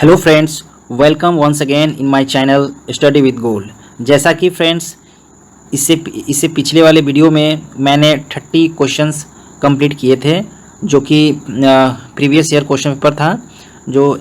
Hello friends, welcome once again in my channel study with goal. जैसा कि friends इससे पिछले वाले वीडियो में मैंने 30 क्वेश्चंस कंप्लीट किए थे, जो कि प्रीवियस ईयर क्वेश्चन पेपर था, जो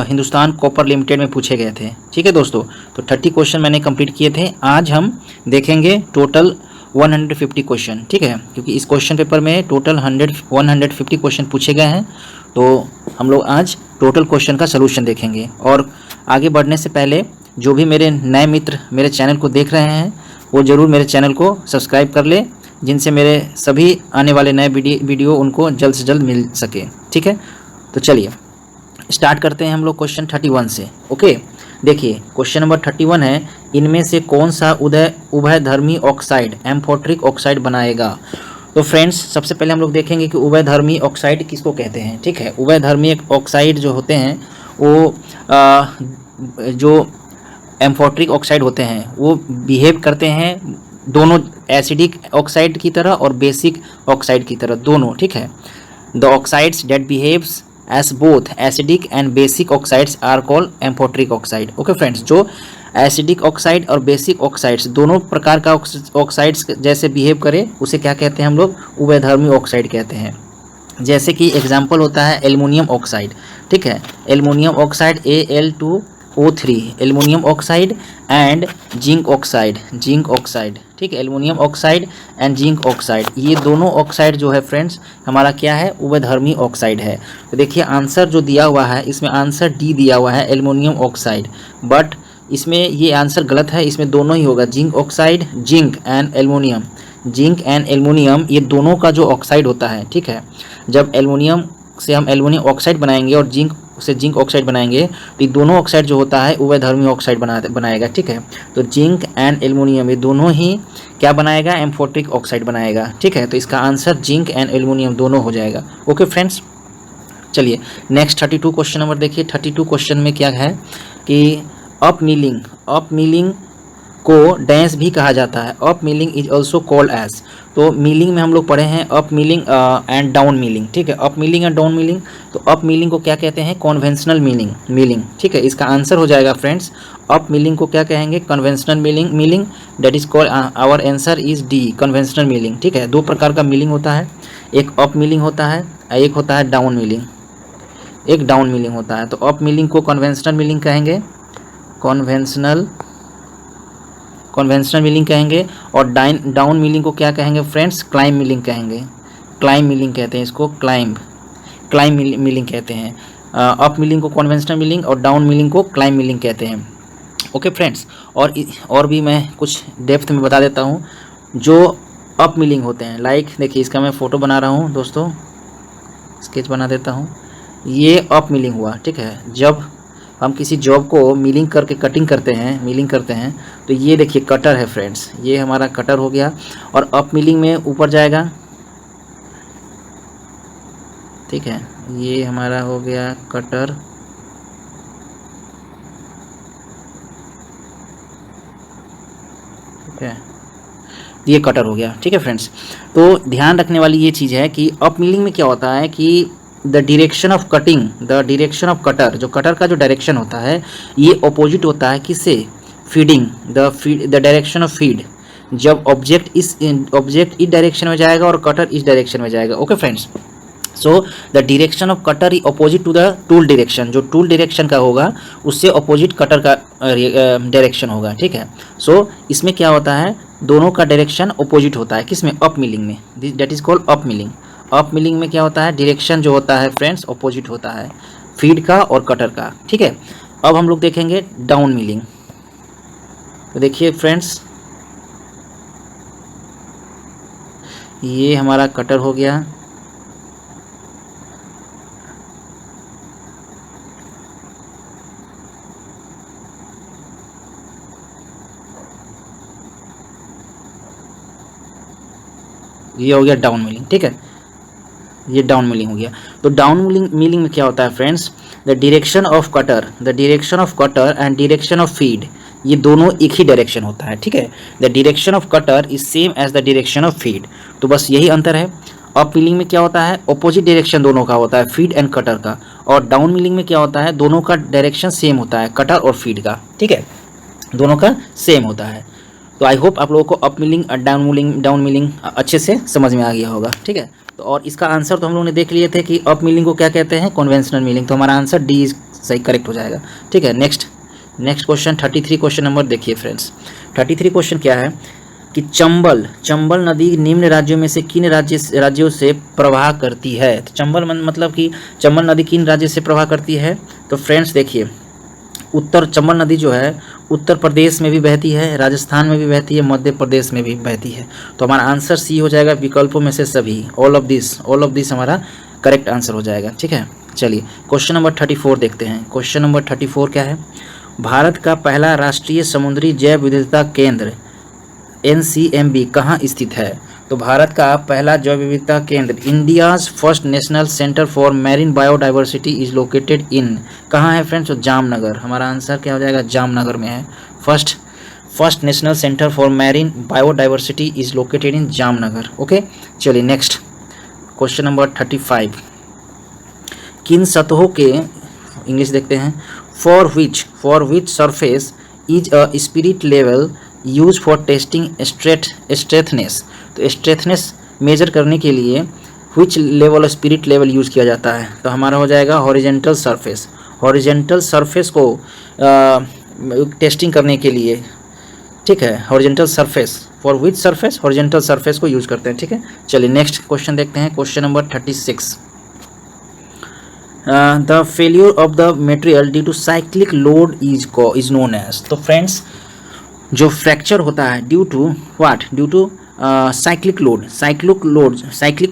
हिंदुस्तान कॉपर लिमिटेड में पूछे गए थे। ठीक है दोस्तों, तो 30 क्वेश्चन मैंने कंप्लीट किए थे। आज हम देखेंगे टोटल 150 क्वेश्चन। ठीक है, क्योंकि इस क्वेश्चन पेपर में टोटल 150 क्वेश्चन पूछे गए हैं, तो हम लोग आज टोटल क्वेश्चन का सलूशन देखेंगे। और आगे बढ़ने से पहले जो भी मेरे नए मित्र मेरे चैनल को देख रहे हैं, वो ज़रूर मेरे चैनल को सब्सक्राइब कर ले, जिनसे मेरे सभी आने वाले नए वीडियो उनको जल्द से जल्द मिल सके। ठीक है, तो चलिए स्टार्ट करते हैं हम लोग क्वेश्चन 31 से। ओके, देखिए क्वेश्चन नंबर 31 है, इनमें से कौन सा उभयधर्मी ऑक्साइड एम्फोटेरिक ऑक्साइड बनाएगा। तो फ्रेंड्स, सबसे पहले हम लोग देखेंगे कि उभयधर्मी ऑक्साइड किसको कहते हैं। ठीक है, उभयधर्मी ऑक्साइड जो होते हैं वो जो एम्फोटेरिक ऑक्साइड होते हैं वो बिहेव करते हैं दोनों एसिडिक ऑक्साइड की तरह और बेसिक ऑक्साइड की तरह, दोनों। ठीक है, the oxides that behaves as both acidic and basic oxides are called amphoteric oxide. Okay friends, जो एसिडिक ऑक्साइड और बेसिक ऑक्साइड्स दोनों प्रकार का ऑक्साइड्स जैसे बिहेव करे उसे क्या कहते हैं हम लोग, उभयधर्मी ऑक्साइड कहते हैं। जैसे कि एग्जाम्पल होता है एल्युमिनियम ऑक्साइड। ठीक है, aluminium oxide Al2O3, aluminium oxide and zinc oxide, ठीक है, aluminium oxide and zinc oxide, ये दोनों ऑक्साइड जो है फ्रेंड्स हमारा क्या है, उभयधर्मी ऑक्साइड है। तो देखिए आंसर जो दिया हुआ है, इसमें आंसर डी दिया हुआ है एल्युमिनियम ऑक्साइड, बट इसमें ये आंसर गलत है, इसमें दोनों ही होगा, zinc oxide, zinc and aluminium, ये दोनों का जो ऑक्साइड होता है। ठीक है, जब एल्युमिनियम से हम एल्युमिनियम ऑक्साइड बनाएंगे और जिंक से जिंक ऑक्साइड बनाएंगे, तो ये दोनों ऑक्साइड जो होता है उभयधर्मी ऑक्साइड बनाएगा। ठीक है, तो जिंक एंड एल्युमिनियम ये दोनों ही क्या बनाएगा, एम्फोटेरिक ऑक्साइड बनाएगा। ठीक है, तो इसका आंसर जिंक एंड एल्युमिनियम दोनों हो जाएगा। ओके फ्रेंड्स, चलिए नेक्स्ट 32 क्वेश्चन नंबर देखिए। 32 क्वेश्चन में क्या है कि अप मिलिंग को डैश भी कहा जाता है। Up milling is also called as, तो मिलिंग में हम लोग पढ़े हैं up milling and down milling. ठीक है, up milling and down milling, तो अप मिलिंग को क्या कहते हैं, कन्वेंशनल मिलिंग। ठीक है, इसका आंसर हो जाएगा फ्रेंड्स, अप मिलिंग को क्या कहेंगे, conventional milling, that is called, our answer is D, conventional milling. ठीक है, दो प्रकार का मिलिंग होता है, एक अप मिलिंग होता है, एक होता है डाउन मिलिंग, एक डाउन मिलिंग होता है। तो अप मिलिंग को कन्वेंशनल मिलिंग कहेंगे, कन्वेंशनल मिलिंग कहेंगे, और डाउन मिलिंग को क्या कहेंगे फ्रेंड्स, क्लाइंब मिलिंग कहेंगे। क्लाइंब मिलिंग कहते हैं इसको, क्लाइंब मिलिंग कहते हैं। अप मिलिंग को कन्वेंशनल मिलिंग और डाउन मिलिंग को क्लाइंब मिलिंग कहते हैं। ओके फ्रेंड्स, और भी मैं कुछ डेप्थ में बता देता हूँ जो अप मिलिंग होते हैं। लाइक देखिए, इसका मैं फ़ोटो बना रहा हूँ दोस्तों, स्केच बना देता हूँ, ये अप मिलिंग हुआ। ठीक है, जब हम किसी जॉब को मिलिंग करके मिलिंग करते हैं, तो ये देखिए कटर है फ्रेंड्स, ये हमारा कटर हो गया, और अप मिलिंग में ऊपर जाएगा। ठीक है, ये हमारा हो गया कटर, ठीक है, ये कटर हो गया। ठीक है फ्रेंड्स, तो ध्यान रखने वाली ये चीज़ है कि अप मिलिंग में क्या होता है कि द डायरेक्शन ऑफ कटर, जो कटर का जो डायरेक्शन होता है ये अपोजिट होता है किससे, feeding, the direction of feed. जब ऑब्जेक्ट इस डायरेक्शन में जाएगा और कटर इस डायरेक्शन में जाएगा। Okay friends, so the direction of cutter is opposite to the tool direction, जो टूल डायरेक्शन का होगा उससे अपोजिट कटर का डायरेक्शन होगा। ठीक है, सो इसमें क्या होता है, दोनों का डायरेक्शन अपोजिट होता है, किसमें, अप मिलिंग में, that is called up milling. Up milling में क्या होता है, डायरेक्शन जो होता है फ्रेंड्स अपोजिट होता है, फीड का और कटर का। ठीक है, अब हम लोग देखेंगे डाउन मिलिंग। तो देखिए फ्रेंड्स, ये हमारा कटर हो गया, ये हो गया डाउन मिलिंग। ठीक है, ये डाउन मिलिंग हो गया। तो डाउन मिलिंग में क्या होता है friends, the direction of cutter and direction of feed, ये दोनों एक ही डायरेक्शन होता है। ठीक है, the direction of cutter is same as the direction of feed, तो बस यही अंतर है। अप मिलिंग में क्या होता है, अपोजिट डायरेक्शन दोनों का होता है, फीड एंड कटर का, और डाउन मिलिंग में क्या होता है, दोनों का डायरेक्शन सेम होता है, कटर और फीड का, ठीक है, दोनों का सेम होता है। तो आई होप आप लोगों को अप मिलिंग और डाउन मिलिंग अच्छे से समझ में आ गया होगा, ठीक है। तो और इसका आंसर तो हम लोगों ने देख लिए थे कि अप मिलिंग को क्या कहते हैं, कन्वेंशनल मिलिंग। तो हमारा आंसर डी सही करेक्ट हो जाएगा, ठीक है। नेक्स्ट क्वेश्चन 33 क्वेश्चन नंबर देखिए फ्रेंड्स। 33 क्वेश्चन क्या है कि चंबल नदी निम्न राज्यों में से किन राज्यों से प्रवाह करती है। तो चंबल मतलब कि चंबल नदी किन राज्य से प्रवाह करती है। तो फ्रेंड्स देखिए, चंबल नदी जो है उत्तर प्रदेश में भी बहती है, राजस्थान में भी बहती है, मध्य प्रदेश में भी बहती है। तो हमारा आंसर सी हो जाएगा, विकल्पों में से सभी, ऑल ऑफ दिस हमारा करेक्ट आंसर हो जाएगा, ठीक है। चलिए क्वेश्चन नंबर 34 देखते हैं। क्वेश्चन नंबर 34 क्या है, भारत का पहला राष्ट्रीय समुद्री जैव विविधता केंद्र NCMB कहाँ स्थित है। तो भारत का पहला जैव विविधता केंद्र, India's first national centre for marine biodiversity is located इन, कहाँ है फ्रेंड्स, तो जामनगर। हमारा आंसर क्या हो जाएगा, जामनगर में है। First national centre for marine biodiversity is located in Jamnagar. Okay, चलिए नेक्स्ट क्वेश्चन नंबर 35, किन सतहों के, इंग्लिश देखते हैं, for which surface is a spirit level use for testing straightness. तो स्ट्रेथनेस मेजर करने के लिए which level of spirit level use किया जाता है। तो हमारा हो जाएगा हॉरिजेंटल सरफेस को टेस्टिंग करने के लिए, ठीक है, horizontal surface, for which surface, horizontal surface को यूज करते हैं, ठीक है। चलिए नेक्स्ट क्वेश्चन देखते हैं। Question number 36, the failure of the material due to cyclic load is known as. तो फ्रेंड्स जो फ्रैक्चर होता है ड्यू टू साइक्लिक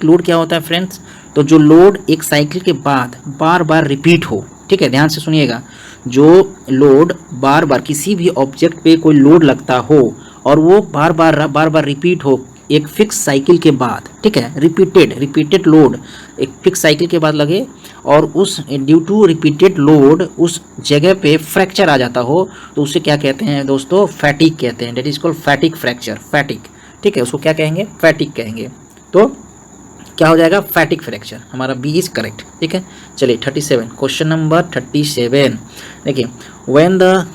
लोड क्या होता है फ्रेंड्स, तो जो लोड एक साइकिल के बाद बार बार रिपीट हो, ठीक है, ध्यान से सुनिएगा, जो लोड बार बार किसी भी ऑब्जेक्ट पे कोई लोड लगता हो और वो बार बार रिपीट हो एक फिक्स साइकिल के बाद, ठीक है, रिपीटेड लोड एक फिक्स साइकिल के बाद लगे और उस ड्यू टू रिपीटेड लोड उस जगह पे फ्रैक्चर आ जाता हो, तो उसे क्या कहते हैं दोस्तों, फैटिक कहते हैं। दैट इज कॉल्ड फैटिक फ्रैक्चर, फैटिक, ठीक है, उसको क्या कहेंगे, फैटिक कहेंगे। तो क्या हो जाएगा, फैटिक फ्रैक्चर। हमारा बी इज करेक्ट, ठीक है। चलिए 37, क्वेश्चन नंबर 37 देखिए, when the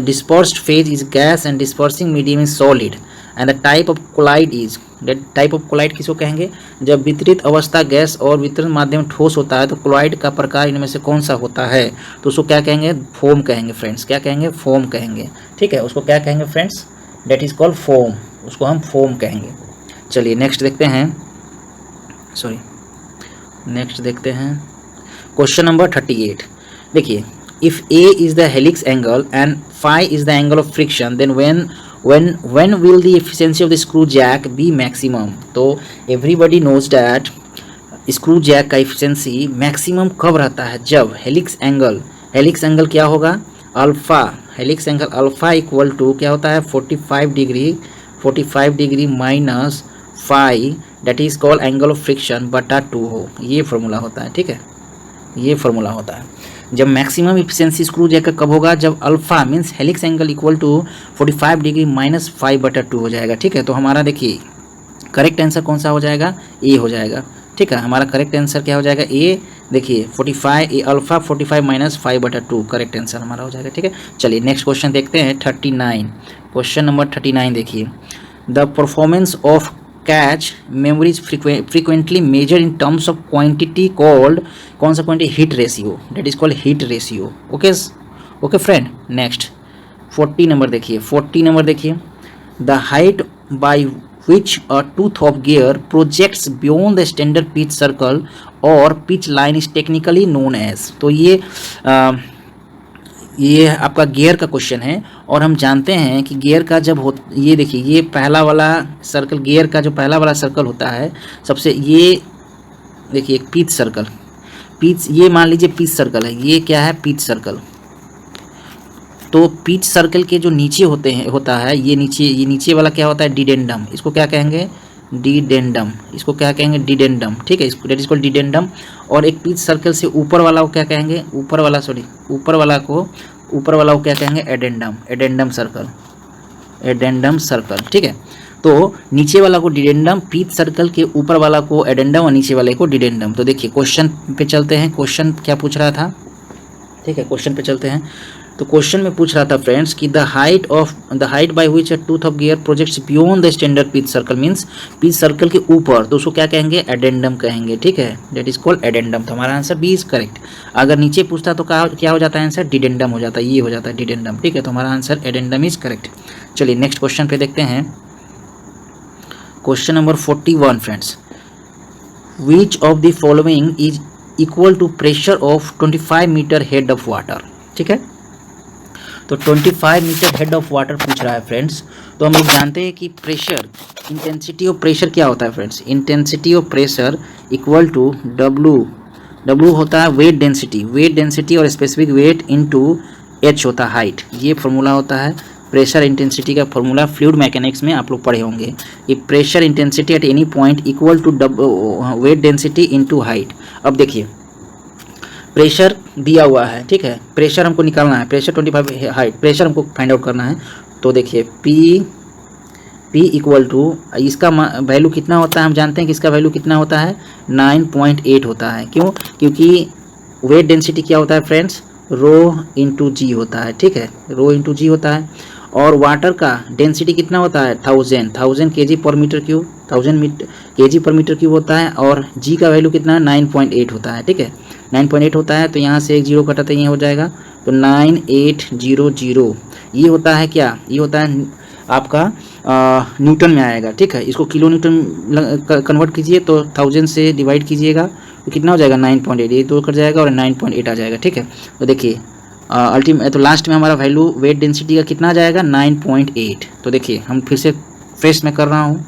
dispersed phase is gas and dispersing medium is solid and the type of colloid is, that type of colloid किसको कहेंगे, जब वितरित अवस्था गैस और वितरण माध्यम ठोस होता है तो क्लोराइड का प्रकार इनमें से कौन सा होता है। तो उसको क्या कहेंगे, फोम कहेंगे फ्रेंड्स, क्या कहेंगे, फोम कहेंगे, ठीक है, उसको क्या कहेंगे friends, that is called foam, उसको हम फोम कहेंगे। चलिए नेक्स्ट देखते हैं, क्वेश्चन नंबर 38 देखिए, if A is the helix angle and phi is the angle of friction, then when will the efficiency of the screw jack be maximum। तो everybody knows that screw jack का efficiency maximum कब रहता है, जब helix angle क्या होगा, alpha, helix angle alpha equal to क्या होता है, 45 degree minus phi, that is called angle of friction बटा 2 हो। ये फॉर्मूला होता है, ठीक है, ये फॉर्मूला होता है। जब मैक्सिमम इफिशिएंसी स्क्रू जैक का कब होगा, जब alpha means helix angle equal to 45 degree minus 5/2 हो जाएगा, ठीक है। तो हमारा देखिए करेक्ट आंसर कौन सा हो जाएगा, ए हो जाएगा, ठीक है। हमारा करेक्ट आंसर क्या हो जाएगा, ए, देखिए 45 अल्फा 45 माइनस 5/2 करेक्ट आंसर हमारा हो जाएगा, ठीक है। चलिए नेक्स्ट क्वेश्चन देखते हैं 39, क्वेश्चन नंबर 39 देखिए, the performance of cache memory is frequently measure in terms of quantity called, कौन सा quantity, hit ratio, that is called hit ratio. Okay friend. Next 40 number देखिए, the height by which a tooth of gear projects beyond the standard pitch circle or pitch line is technically known as। तो ये आपका gear का question है और हम जानते हैं कि गियर का जब हो, ये देखिए ये पहला वाला सर्कल, गियर का जो पहला वाला सर्कल होता है सबसे, ये देखिए पिच सर्कल, ये मान लीजिए पिच सर्कल है, ये क्या है, पिच सर्कल। तो पिच सर्कल के जो नीचे होता है ये नीचे वाला क्या होता है, डिडेंडम, इसको क्या कहेंगे, डिडेंडम, इसको क्या कहेंगे, डिडेंडम, ठीक है, इसको डेट इज कॉल्ड डिडेंडम। और एक पिच सर्कल से ऊपर वाला को क्या कहेंगे, ऊपर वाला को क्या कहेंगे, एडेंडम सर्कल, ठीक है। तो नीचे वाला को डिडेंडम, पीथ सर्कल के ऊपर वाला को एडेंडम और नीचे वाले को डिडेंडम। तो देखिए क्वेश्चन पे चलते हैं, क्वेश्चन क्या पूछ रहा था, ठीक है, क्वेश्चन पे चलते हैं। तो क्वेश्चन में पूछ रहा था फ्रेंड्स कि the height by which a tooth of gear projects beyond the standard pith circle means pith circle के ऊपर, तो उसको क्या कहेंगे, एडेंडम कहेंगे, ठीक है, दैट इज कॉल्ड एडेंडम। तो हमारा आंसर बी इज करेक्ट। अगर नीचे पूछता तो क्या हो जाता है आंसर, डिडेंडम हो जाता है, ये हो जाता है डिडेंडम, ठीक है। तो हमारा आंसर एडेंडम इज करेक्ट। चलिए नेक्स्ट क्वेश्चन पे देखते हैं, question number 41 friends, which of the following is equal to pressure of 25 metre head of water, ठीक है। तो 25 मीटर हेड ऑफ वाटर पूछ रहा है फ्रेंड्स। तो हम लोग जानते हैं कि प्रेशर, इंटेंसिटी ऑफ प्रेशर क्या होता है friends, intensity of pressure equal to W होता है वेट डेंसिटी और स्पेसिफिक वेट इनटू एच होता है हाइट। ये फॉर्मूला होता है प्रेशर इंटेंसिटी का फॉर्मूला, फ्लूइड मैकेनिक्स में आप लोग पढ़े होंगे कि pressure intensity at any point equal to weight density into height. अब देखिए प्रेशर दिया हुआ है, ठीक है, प्रेशर हमको निकालना है, प्रेशर 25 हाइट, प्रेशर हमको फाइंड आउट करना है। तो देखिए P इक्वल टू, इसका वैल्यू कितना होता है, हम जानते हैं कि इसका वैल्यू कितना होता है, 9.8 होता है। क्यों, क्योंकि वेट डेंसिटी क्या होता है फ्रेंड्स, रो इंटू जी होता है, ठीक है, रो इंटू जी होता है। और वाटर का डेंसिटी कितना होता है, 1000 kg पर मीटर क्यूब, 1000 kg पर मीटर क्यूब होता है। और जी का वैल्यू कितना है, 9.8 होता है, ठीक है, 9.8 होता है। तो यहाँ से एक जीरो कटा तो ये हो जाएगा, तो 9800, ये होता है क्या, ये होता है आपका न्यूटन में आएगा, ठीक है। इसको किलो न्यूटन कन्वर्ट कीजिए तो 1000 से डिवाइड कीजिएगा तो कितना हो जाएगा, 9.8, ये दो कट जाएगा और 9.8 आ जाएगा, ठीक है। तो देखिए तो लास्ट में हमारा वैल्यू वेट डेंसिटी का कितना आ जाएगा, 9.8। तो देखिए हम फिर से फ्रेश में कर रहा हूँ,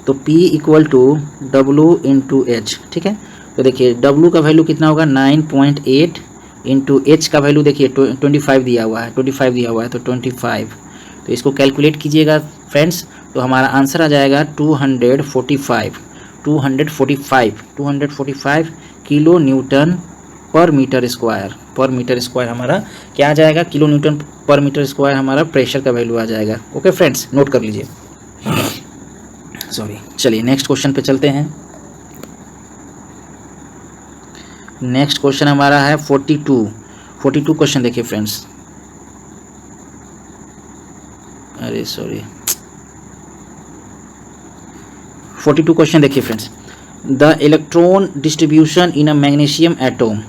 तो P equal to W into H, ठीक है। तो देखिए W का वैल्यू कितना होगा, 9.8 इंटू एच का वैल्यू देखिए 25 दिया हुआ है, 25 दिया हुआ है, तो 25। तो इसको कैलकुलेट कीजिएगा फ्रेंड्स, तो हमारा आंसर आ जाएगा 245 किलो न्यूटन पर मीटर स्क्वायर हमारा क्या आ जाएगा, किलो न्यूटन पर मीटर स्क्वायर हमारा प्रेशर का वैल्यू आ जाएगा। ओके फ्रेंड्स, नोट कर लीजिए, सॉरी। चलिए नेक्स्ट क्वेश्चन पे चलते हैं। नेक्स्ट क्वेश्चन हमारा है 42 क्वेश्चन देखिए फ्रेंड्स, अरे सॉरी 42 क्वेश्चन देखिए friends, the electron distribution in a magnesium atom.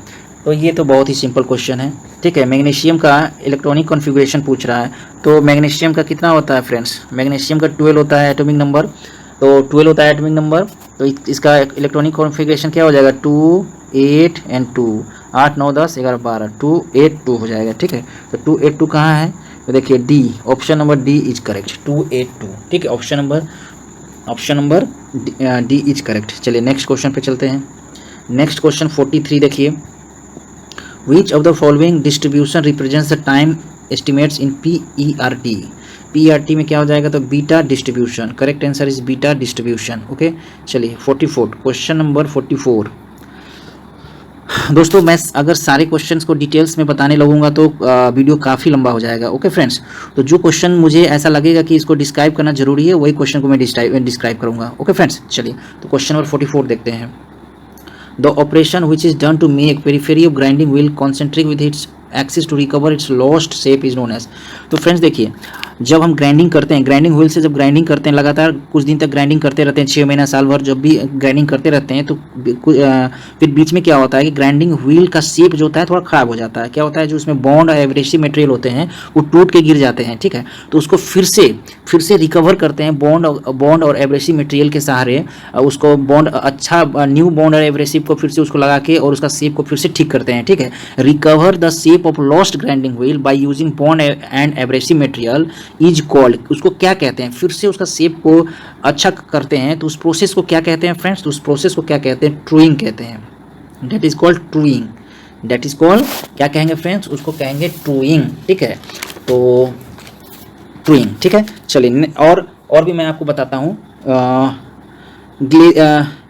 तो ये तो बहुत ही सिंपल क्वेश्चन है, ठीक है। मैग्नीशियम का इलेक्ट्रॉनिक कॉन्फ़िगरेशन पूछ रहा है। तो मैग्नीशियम का कितना होता है फ्रेंड्स, मैग्नीशियम का 12 होता है एटॉमिक नंबर, तो 12 होता है एटॉमिक नंबर। तो इसका इलेक्ट्रॉनिक कॉन्फ़िगरेशन क्या हो जाएगा, 2 8 एंड 2, 8 9 10 11 12, 2 8 2 हो जाएगा, ठीक है। तो 2 8 2 कहाँ है, तो देखिए D, option number D is correct, 2 8 2, ठीक है, option number D is correct. चलिए नेक्स्ट क्वेश्चन पे चलते हैं। नेक्स्ट क्वेश्चन 43 देखिए, which of the following distribution represents the time estimates in PERT। PERT में क्या हो जाएगा, तो beta distribution, correct answer is beta distribution. Okay चलिए 44 क्वेश्चन नंबर 44। दोस्तों मैं अगर सारे क्वेश्चंस को डिटेल्स में बताने लगूंगा तो वीडियो काफ़ी लंबा हो जाएगा। ओके फ्रेंड्स, तो जो क्वेश्चन मुझे ऐसा लगेगा कि इसको डिस्क्राइब करना जरूरी है वही क्वेश्चन को मैं डिस्क्राइब करूंगा। ओके फ्रेंड्स, चलिए तो क्वेश्चन नंबर 44 देखते हैं। The operation which is done to make periphery of grinding wheel concentric with its axis to recover its lost shape is known as. तो फ्रेंड्स देखिए, जब हम ग्राइंडिंग करते हैं, ग्राइंडिंग व्हील से जब ग्राइंडिंग करते हैं, लगातार कुछ दिन तक ग्राइंडिंग करते रहते हैं, 6 महीना साल भर जब भी ग्राइंडिंग करते रहते हैं, तो फिर बीच में क्या होता है कि ग्राइंडिंग व्हील का शेप जो होता है थोड़ा ख़राब हो जाता है। क्या होता है, जो उसमें बॉन्ड और एब्रेसिव मटेरियल होते हैं वो टूट के गिर जाते हैं, ठीक है। तो उसको फिर से रिकवर करते हैं बॉन्ड और एब्रेसिव मटेरियल के सहारे, उसको बॉन्ड अच्छा न्यू बॉन्ड और एब्रेसिव को फिर से उसको लगा के और उसका शेप को फिर से ठीक करते हैं, ठीक है। Recover the shape of lost grinding wheel by using bond and abrasive material is called. उसको क्या कहते हैं, फिर से उसका शेप को अच्छा करते हैं, तो उस प्रोसेस को क्या कहते हैं फ्रेंड्स, तो उस प्रोसेस को क्या कहते हैं, ट्रूइंग कहते हैं। That is called truing, that is called क्या कहेंगे फ्रेंड्स, उसको कहेंगे ट्रूइंग, ठीक है। तो ट्रूइंग, ठीक है। चलिए और भी मैं आपको बताता हूँ।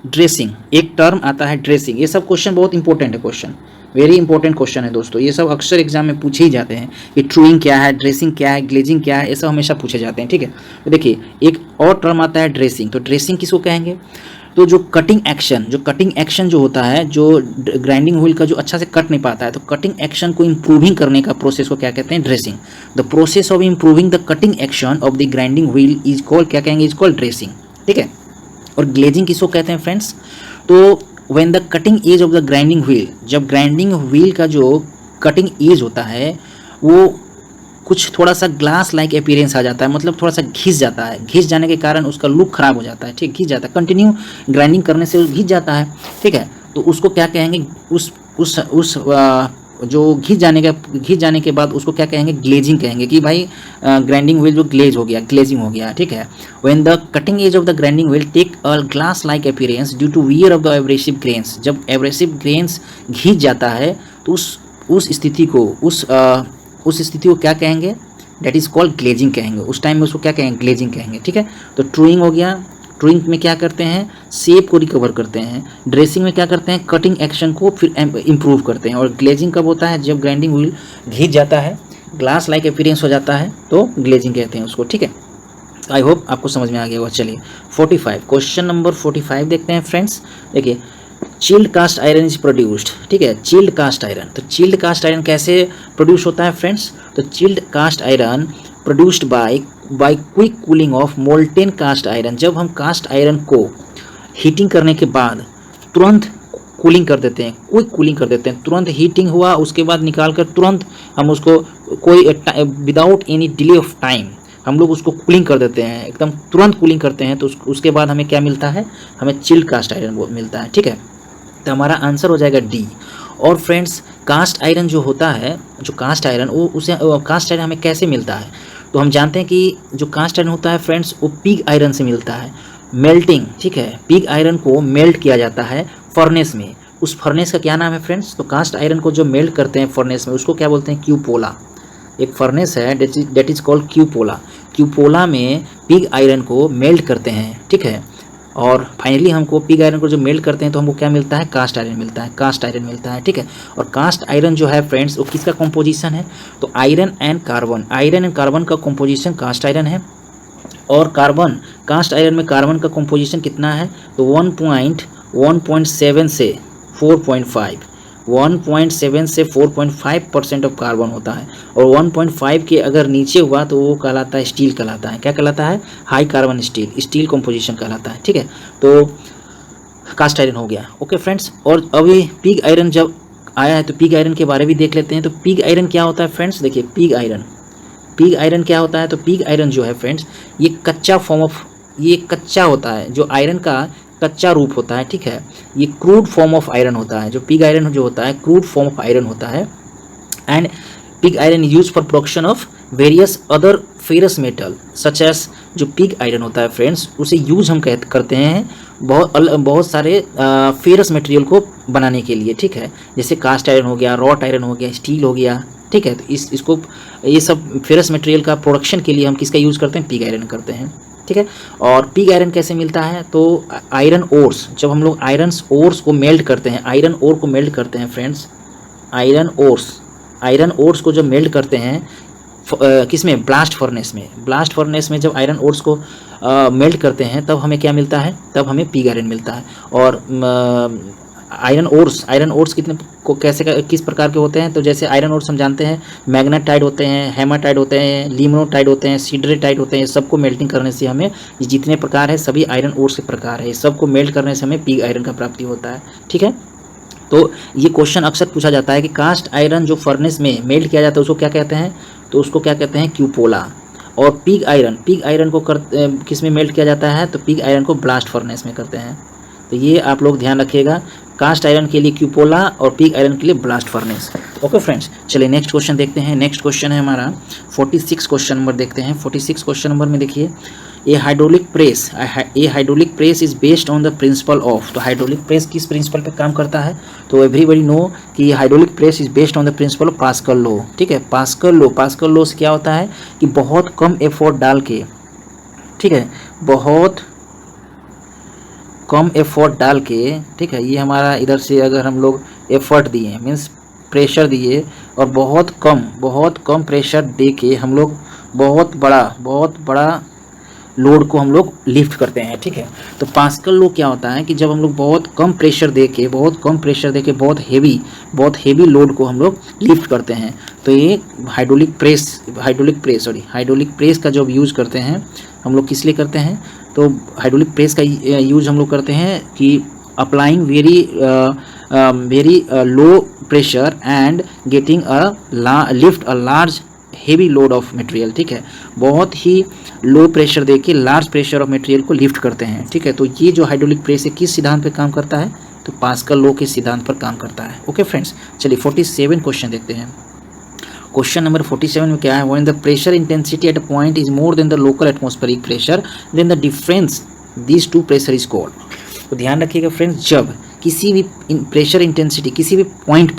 ड्रेसिंग, एक टर्म आता है ड्रेसिंग। ये सब क्वेश्चन बहुत इंपॉर्टेंट है क्वेश्चन, वेरी इंपॉर्टेंट क्वेश्चन है दोस्तों, ये सब अक्सर एग्जाम में पूछे ही जाते हैं कि ट्रूइंग क्या है, ड्रेसिंग क्या है, ग्लेजिंग क्या है, ये सब हमेशा पूछे जाते हैं। ठीक है, तो देखिए एक और टर्म आता है ड्रेसिंग। तो ड्रेसिंग किसको कहेंगे? तो जो कटिंग एक्शन जो होता है, जो ग्राइंडिंग व्हील का जो अच्छा से कट नहीं पाता है, तो कटिंग एक्शन को इंप्रूविंग करने का प्रोसेस को क्या कहते हैं? Dressing. The process of improving the cutting action of the grinding wheel is called, क्या कहेंगे? Is called dressing. ठीक है, और ग्लेजिंग किसको कहते हैं फ्रेंड्स? तो when the cutting edge of the grinding wheel, जब ग्राइंडिंग व्हील का जो कटिंग एज होता है वो कुछ थोड़ा सा ग्लास लाइक अपीयरेंस आ जाता है, मतलब थोड़ा सा घिस जाता है, घिस जाने के कारण उसका लुक खराब हो जाता है। ठीक, घिस जाता है, कंटिन्यू ग्राइंडिंग करने से घिस जाता है। ठीक है, तो उसको क्या कहेंगे? उस जो घिस जाने के बाद उसको क्या कहेंगे? ग्लेजिंग कहेंगे कि भाई ग्राइंडिंग व्हील जो ग्लेज हो गया, ग्लेजिंग हो गया। ठीक है, when the cutting edge of the grinding wheel take a glass like appearance due to wear of the abrasive grains, जब एब्रेसिव ग्रेन्स घिस जाता है तो उस स्थिति को क्या कहेंगे? डेट इज कॉल्ड ग्लेजिंग कहेंगे। उस टाइम में उसको क्या कहेंगे? ग्लेजिंग कहेंगे। ठीक है, तो ट्रूइंग हो गया। ट्रूइंग में क्या करते हैं? शेप को रिकवर करते हैं। ड्रेसिंग में क्या करते हैं? कटिंग एक्शन को फिर इंप्रूव करते हैं। और ग्लेजिंग कब होता है? जब ग्राइंडिंग व्हील घिस जाता है, ग्लास लाइक अपीयरेंस हो जाता है, तो ग्लेजिंग कहते हैं उसको। ठीक है, आई होप आपको समझ में आ गया होगा। चलिए 45 क्वेश्चन नंबर 45 देखते हैं फ्रेंड्स। देखिए chilled cast iron is produced. ठीक है, चिल्ड कास्ट आयरन, तो चिल्ड कास्ट आयरन कैसे प्रोड्यूस होता है फ्रेंड्स? तो chilled cast iron produced by quick cooling of molten cast iron. जब हम कास्ट आयरन को हीटिंग करने के बाद तुरंत कूलिंग कर देते हैं, क्विक कूलिंग कर देते हैं, तुरंत हीटिंग हुआ उसके बाद निकाल कर तुरंत हम उसको कोई without any delay of time हम लोग उसको कूलिंग कर देते हैं, एकदम तुरंत कूलिंग करते हैं, तो उसके बाद हमें क्या मिलता है? हमें चिल्ड कास्ट आयरन मिलता है। ठीक है, तो हमारा आंसर हो जाएगा डी। और फ्रेंड्स कास्ट आयरन जो होता है, जो कास्ट आयरन कास्ट आयरन हमें कैसे मिलता है? तो हम जानते हैं कि जो कास्ट आयरन होता है फ्रेंड्स वो पिग आयरन से मिलता है, मेल्टिंग। ठीक है, पिग आयरन को मेल्ट किया जाता है फर्नेस में। उस फर्नेस का क्या नाम है फ्रेंड्स? तो कास्ट आयरन को जो मेल्ट करते हैं फर्नेस में उसको क्या बोलते हैं? क्यूपोला। एक फर्नेस है that is called cupola. Cupola में पिग आयरन को मेल्ट करते हैं। ठीक है, और फाइनली हमको पिग आयरन को जो मेल्ट करते हैं तो हमको क्या मिलता है? कास्ट आयरन मिलता है, कास्ट आयरन मिलता है। ठीक है, और कास्ट आयरन जो है फ्रेंड्स वो किसका कंपोजिशन है? तो आयरन एंड कार्बन का कंपोजिशन कास्ट आयरन है। और कास्ट आयरन में कार्बन का कंपोजिशन कितना है? तो 1.7 से 4.5, 1.7 से 4.5% ऑफ कार्बन होता है। और 1.5 के अगर नीचे हुआ तो वो कहलाता है स्टील कहलाता है। क्या कहलाता है? हाई कार्बन स्टील कंपोजिशन कहलाता है। ठीक है, तो कास्ट आयरन हो गया। ओके फ्रेंड्स, और अभी पिग आयरन जब आया है तो पिग आयरन के बारे में भी देख लेते हैं। तो पिग आयरन क्या होता है फ्रेंड्स? देखिए पिग आयरन क्या होता है? तो पिग आयरन जो है फ्रेंड्स ये कच्चा होता है, जो आयरन का कच्चा रूप होता है। ठीक है, ये क्रूड फॉर्म ऑफ आयरन होता है। जो पिग आयरन जो होता है क्रूड फॉर्म ऑफ आयरन होता है। And pig iron use for production of various other ferrous metal such as. जो पिग आयरन होता है फ्रेंड्स उसे यूज हम करते हैं बहुत सारे फेरस मटेरियल को बनाने के लिए। ठीक है, जैसे कास्ट आयरन हो गया, रॉट आयरन हो गया, स्टील हो गया। ठीक है, तो इसको ये सब फेरस मटेरियल का प्रोडक्शन के लिए हम किसका यूज़ करते हैं? पिग आयरन करते हैं। ठीक है, और पिग आयरन कैसे मिलता है? तो आयरन ओर्स, जब हम लोग आयरन ओर्स को मेल्ट करते हैं, आयरन ओर को मेल्ट करते हैं फ्रेंड्स, आयरन ओर्स को जब मेल्ट करते हैं किसमें? ब्लास्ट फर्नेस में जब आयरन ओर्स को मेल्ट करते हैं तब हमें क्या मिलता है? तब हमें पिग आयरन मिलता है। और आयरन ओर्स किस प्रकार के होते हैं? तो जैसे आयरन ओर्स हम जानते हैं मैग्नेटाइट होते हैं, हेमाटाइट होते हैं, लिमोनाइट होते हैं, सिडरेटाइट होते हैं। सबको मेल्टिंग करने से हमें ये जितने प्रकार है सभी आयरन ओर्स के प्रकार है, सबको मेल्ट करने से हमें पिग आयरन का प्राप्ति होता है। ठीक है, तो ये क्वेश्चन अक्सर पूछा जाता है कि कास्ट आयरन जो फर्नेस में मेल्ट किया जाता है उसको क्या कहते हैं? तो उसको क्या कहते हैं? क्यूपोला। और पिग आयरन को किस में मेल्ट किया जाता है? तो पिग आयरन को ब्लास्ट फर्नेस में करते हैं। तो ये आप लोग ध्यान रखिएगा, कास्ट आयरन के लिए क्यूपोला और पिग आयरन के लिए ब्लास्ट फर्नेस। ओके फ्रेंड्स, चलिए नेक्स्ट क्वेश्चन देखते हैं। नेक्स्ट क्वेश्चन है हमारा 46 क्वेश्चन नंबर देखते हैं। 46 क्वेश्चन नंबर में देखिए a hydraulic press is based on the principle of. तो हाइड्रोलिक प्रेस किस प्रिंसिपल पे काम करता है? तो एवरीबडी नो कि hydraulic press is based on the principle of Pascal law. ठीक है, पास्कल लॉ से क्या होता है कि बहुत कम एफर्ट डाल के, ठीक है, बहुत कम एफर्ट डाल के, ठीक है, ये हमारा इधर से अगर हम लोग एफर्ट दिए मीन्स प्रेशर दिए और बहुत कम प्रेशर दे के हम लोग बहुत बड़ा लोड को हम लोग लिफ्ट करते हैं, ठीक है। तो पास्कल लॉ क्या होता है कि जब हम लोग बहुत कम प्रेशर दे के बहुत हेवी लोड को हम लोग लिफ्ट करते हैं, तो ये हाइड्रोलिक प्रेस का जब यूज़ करते हैं हम लोग, किस लिए करते हैं, तो हाइड्रोलिक प्रेस का यूज़ हम लोग करते हैं कि applying very low pressure and getting lift a large heavy load of material, ठीक है। बहुत ही लो प्रेशर देके लार्ज प्रेशर ऑफ मटेरियल को लिफ्ट करते हैं, ठीक है। तो ये जो हाइड्रोलिक प्रेस है किस सिद्धांत पे काम करता है, तो पास्कल लॉ के सिद्धांत पर काम करता है। ओके फ्रेंड्स, चलिए 47 क्वेश्चन देखते हैं। क्वेश्चन नंबर 47 में क्या है, when the pressure intensity at a point is more than the local atmospheric pressure then the difference these two pressure is called. तो ध्यान रखिएगा फ्रेंड्स, जब किसी भी प्रेशर इंटेंसिटी किसी भी पॉइंट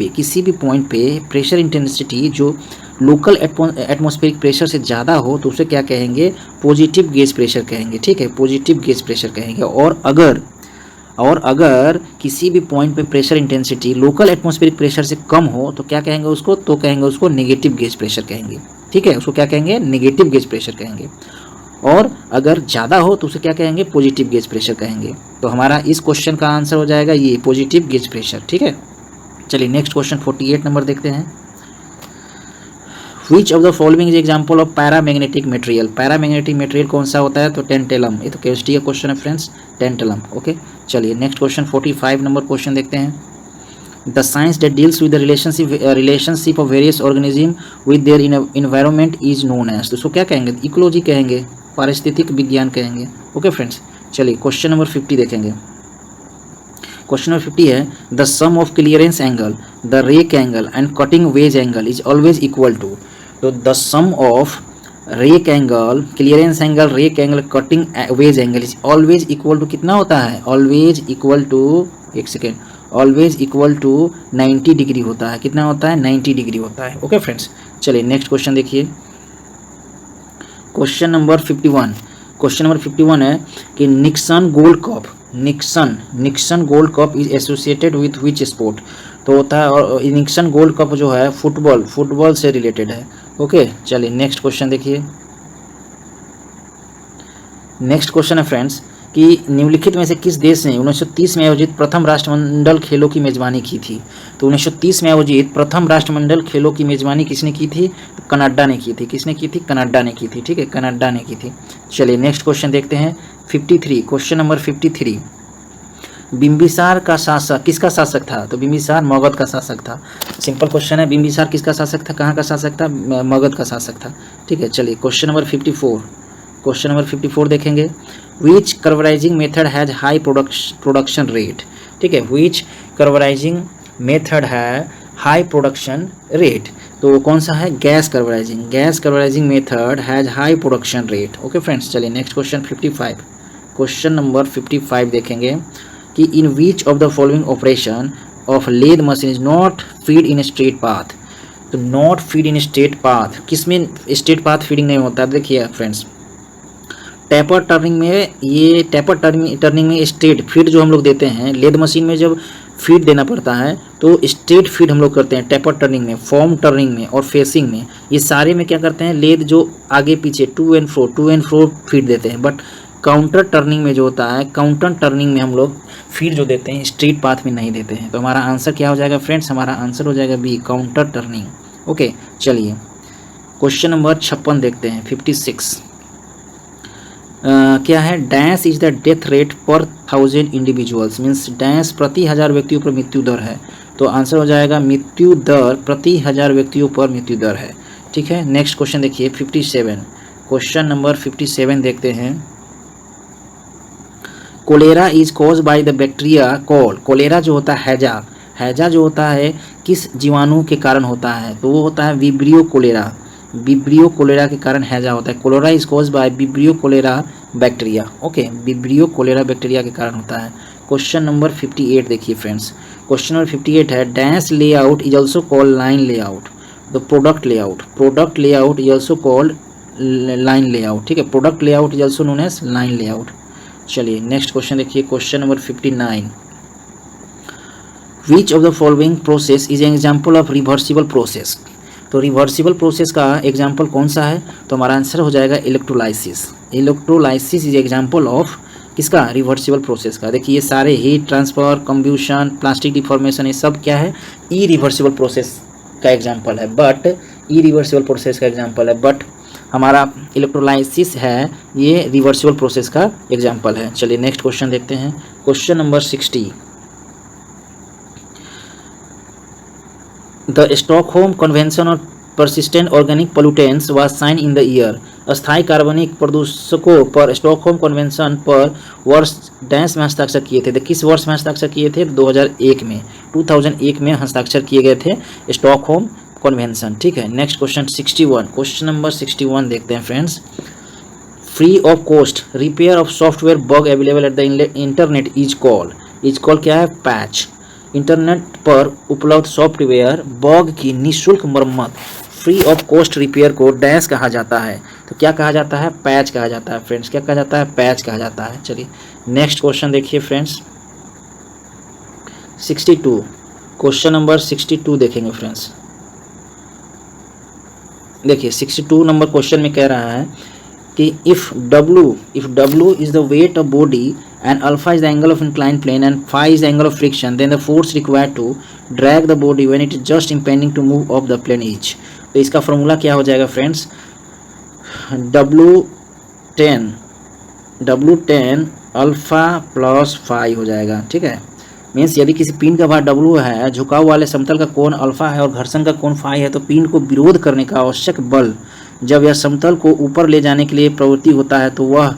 पे प्रेशर इंटेंसिटी जो लोकल एटमॉस्फेरिक प्रेशर से ज़्यादा हो तो उसे क्या कहेंगे, पॉजिटिव गेज प्रेशर कहेंगे, ठीक है, पॉजिटिव गेज प्रेशर कहेंगे। और अगर किसी भी पॉइंट पे pressure intensity local atmospheric pressure से कम हो तो क्या कहेंगे उसको, तो कहेंगे उसको नेगेटिव गेज प्रेशर कहेंगे, ठीक है, उसको क्या कहेंगे, नेगेटिव गेज प्रेशर कहेंगे। और अगर ज़्यादा हो तो उसे क्या कहेंगे, पॉजिटिव गेज प्रेशर कहेंगे। तो हमारा इस क्वेश्चन का आंसर हो जाएगा ये पॉजिटिव गेज प्रेशर, ठीक है। चलिए नेक्स्ट क्वेश्चन 48 नंबर देखते हैं। विच of the following is example of paramagnetic material. Paramagnetic material कौन सा होता है, तो टेंटेलम। ये तो केमिस्ट्री का क्वेश्चन है फ्रेंड्स, टेंटेलम। ओके, चलिए नेक्स्ट क्वेश्चन 45 नंबर क्वेश्चन देखते हैं। The science that deals with the relationship of various organism with their environment is known as. तो उसको क्या कहेंगे, इकोलॉजी कहेंगे, पारिस्थितिक विज्ञान कहेंगे। ओके फ्रेंड्स, चलिए क्वेश्चन नंबर 50 देखेंगे। क्वेश्चन नंबर 50 है, the sum of clearance angle, the rake angle and cutting wedge angle is always equal to. तो the sum of rake angle, clearance angle, rake angle, cutting wedge angle is always equal to कितना होता है, always equal to, एक second, always equal to 90 degree होता है। कितना होता है, 90 डिग्री होता है। ओके फ्रेंड्स, चलिए नेक्स्ट क्वेश्चन देखिए। Question number 51। क्वेश्चन नंबर 51 है कि Nixon gold cup, Nixon gold cup is associated with which sport. तो होता है, और निक्सन गोल्ड कप जो है फुटबॉल से रिलेटेड है। ओके, चलिए नेक्स्ट क्वेश्चन देखिए। नेक्स्ट क्वेश्चन है फ्रेंड्स कि निम्नलिखित में से किस देश ने 1930 में आयोजित प्रथम राष्ट्रमंडल खेलों की मेजबानी की थी। तो 1930 में आयोजित प्रथम राष्ट्रमंडल खेलों की मेजबानी किसने की थी, तो कनाडा ने की थी। किसने की थी, कनाडा ने की थी, ठीक है, कनाडा ने की थी। चलिए नेक्स्ट क्वेश्चन देखते हैं 53। क्वेश्चन नंबर 53, बिंबिसार का शासक किसका शासक था, तो बिंबिसार मगध का शासक था। सिंपल क्वेश्चन है, बिंबिसार किसका शासक था, कहाँ का शासक था, मगध का शासक था, ठीक है। चलिए क्वेश्चन नंबर 54। क्वेश्चन नंबर 54 देखेंगे। Which carburizing method has high production rate, ठीक है, विच कर्वराइजिंग मेथड है हाई प्रोडक्शन रेट। तो कौन सा है, gas carburizing method has high production rate. Okay friends, चलिए नेक्स्ट क्वेश्चन 55। क्वेश्चन नंबर 55 देखेंगे कि in which of the following operation of lathe machine is not feed in straight path. तो not feed in straight path, किसमें straight path feeding नहीं होता है, देखिए friends, tapper turning में, ये टैपर टर्निंग में स्ट्रेट फीड जो हम लोग देते हैं, लेद मशीन में जब फीड देना पड़ता है तो स्ट्रेट फीड हम लोग करते हैं टैपर टर्निंग में, फॉर्म टर्निंग में और फेसिंग में। ये सारे में क्या करते हैं, लेद जो आगे पीछे टू एंड फ्रो फीड देते हैं। बट काउंटर टर्निंग में जो होता है, काउंटर टर्निंग में हम लोग फीड जो देते हैं स्ट्रेट पाथ में नहीं देते हैं। तो हमारा आंसर क्या हो जाएगा फ्रेंड्स, हमारा आंसर हो जाएगा बी, काउंटर टर्निंग। ओके, चलिए क्वेश्चन नंबर 56 देखते हैं 56। क्या है, dash is the death rate पर 1000 इंडिविजुअल्स, मीन्स डैश प्रति 1000 व्यक्तियों पर मृत्यु दर है। तो आंसर हो जाएगा मृत्यु दर प्रति 1000 व्यक्तियों पर मृत्यु दर है, ठीक है। नेक्स्ट क्वेश्चन देखिए 57। क्वेश्चन नंबर 57 देखते हैं। Cholera is cause by the bacteria call, cholera जो होता है हैजा जो होता है किस जीवाणु के कारण होता है, तो वो होता है विब्रियो कोलेरा के कारण हैजा होता है। Cholera is cause by vibrio cholera bacteria. Okay, vibrio cholera bacteria के कारण होता है। क्वेश्चन नंबर 58 देखिए फ्रेंड्स। क्वेश्चन नंबर 58 है, dash layout is also called line layout. The product layout is also called line layout, ठीक है, product layout is also known as line layout. चलिए next question देखिए। Question number 59, which of the following process is an example of reversible process. तो reversible process का example कौन सा है, तो हमारा आंसर हो जाएगा electrolysis. Electrolysis is example of किसका, रिवर्सिबल प्रोसेस का। देखिए ये सारे हीट ट्रांसफर, कंब्यूशन, प्लास्टिक डिफॉर्मेशन, ये सब क्या है, इरिवर्सिबल प्रोसेस का एग्जाम्पल है, बट इरिवर्सिबल प्रोसेस का एग्जाम्पल है, बट हमारा इलेक्ट्रोलाइसिस है ये रिवर्सिबल प्रोसेस का एग्जाम्पल है। चलिए नेक्स्ट क्वेश्चन देखते हैं, question number 60। The Stockholm convention on persistent organic pollutants was signed in the year। अस्थायी कार्बनिक प्रदूषकों पर स्टॉकहोम कन्वेंशन पर वर्ष डैश में हस्ताक्षर किए थे। किस वर्ष में हस्ताक्षर किए थे, 2001 में, 2001 में हस्ताक्षर किए गए थे स्टॉकहोम कन्वेंशन। ठीक है, नेक्स्ट क्वेश्चन 61, क्वेश्चन नंबर 61 देखते हैं friends. Free of cost repair of software bug available at the internet is called क्या है, पैच। इंटरनेट पर उपलब्ध सॉफ्टवेयर बग की निःशुल्क मरम्मत फ्री ऑफ कॉस्ट रिपेयर को डैश कहा जाता है, तो क्या कहा जाता है, पैच कहा जाता है फ्रेंड्स। क्या कहा जाता है, पैच कहा जाता है। चलिए नेक्स्ट क्वेश्चन देखिए फ्रेंड्स 62, क्वेश्चन नंबर 62 देखेंगे फ्रेंड्स। देखिए 62 नंबर क्वेश्चन में कह रहा है कि if W is the weight of body and alpha is the angle of inclined plane and phi is the angle of friction, then the force required to drag the body when it is just impending to move off the plane is। तो इसका formula क्या हो जाएगा friends, W10 alpha plus phi हो जाएगा। ठीक है, means यदि किसी पिंड का भार W है, झुकाव वाले समतल का कोण अल्फा है और घर्षण का कोण फाई है, तो पिंड को विरोध करने का आवश्यक बल जब यह समतल को ऊपर ले जाने के लिए प्रवृत्ति होता है तो वह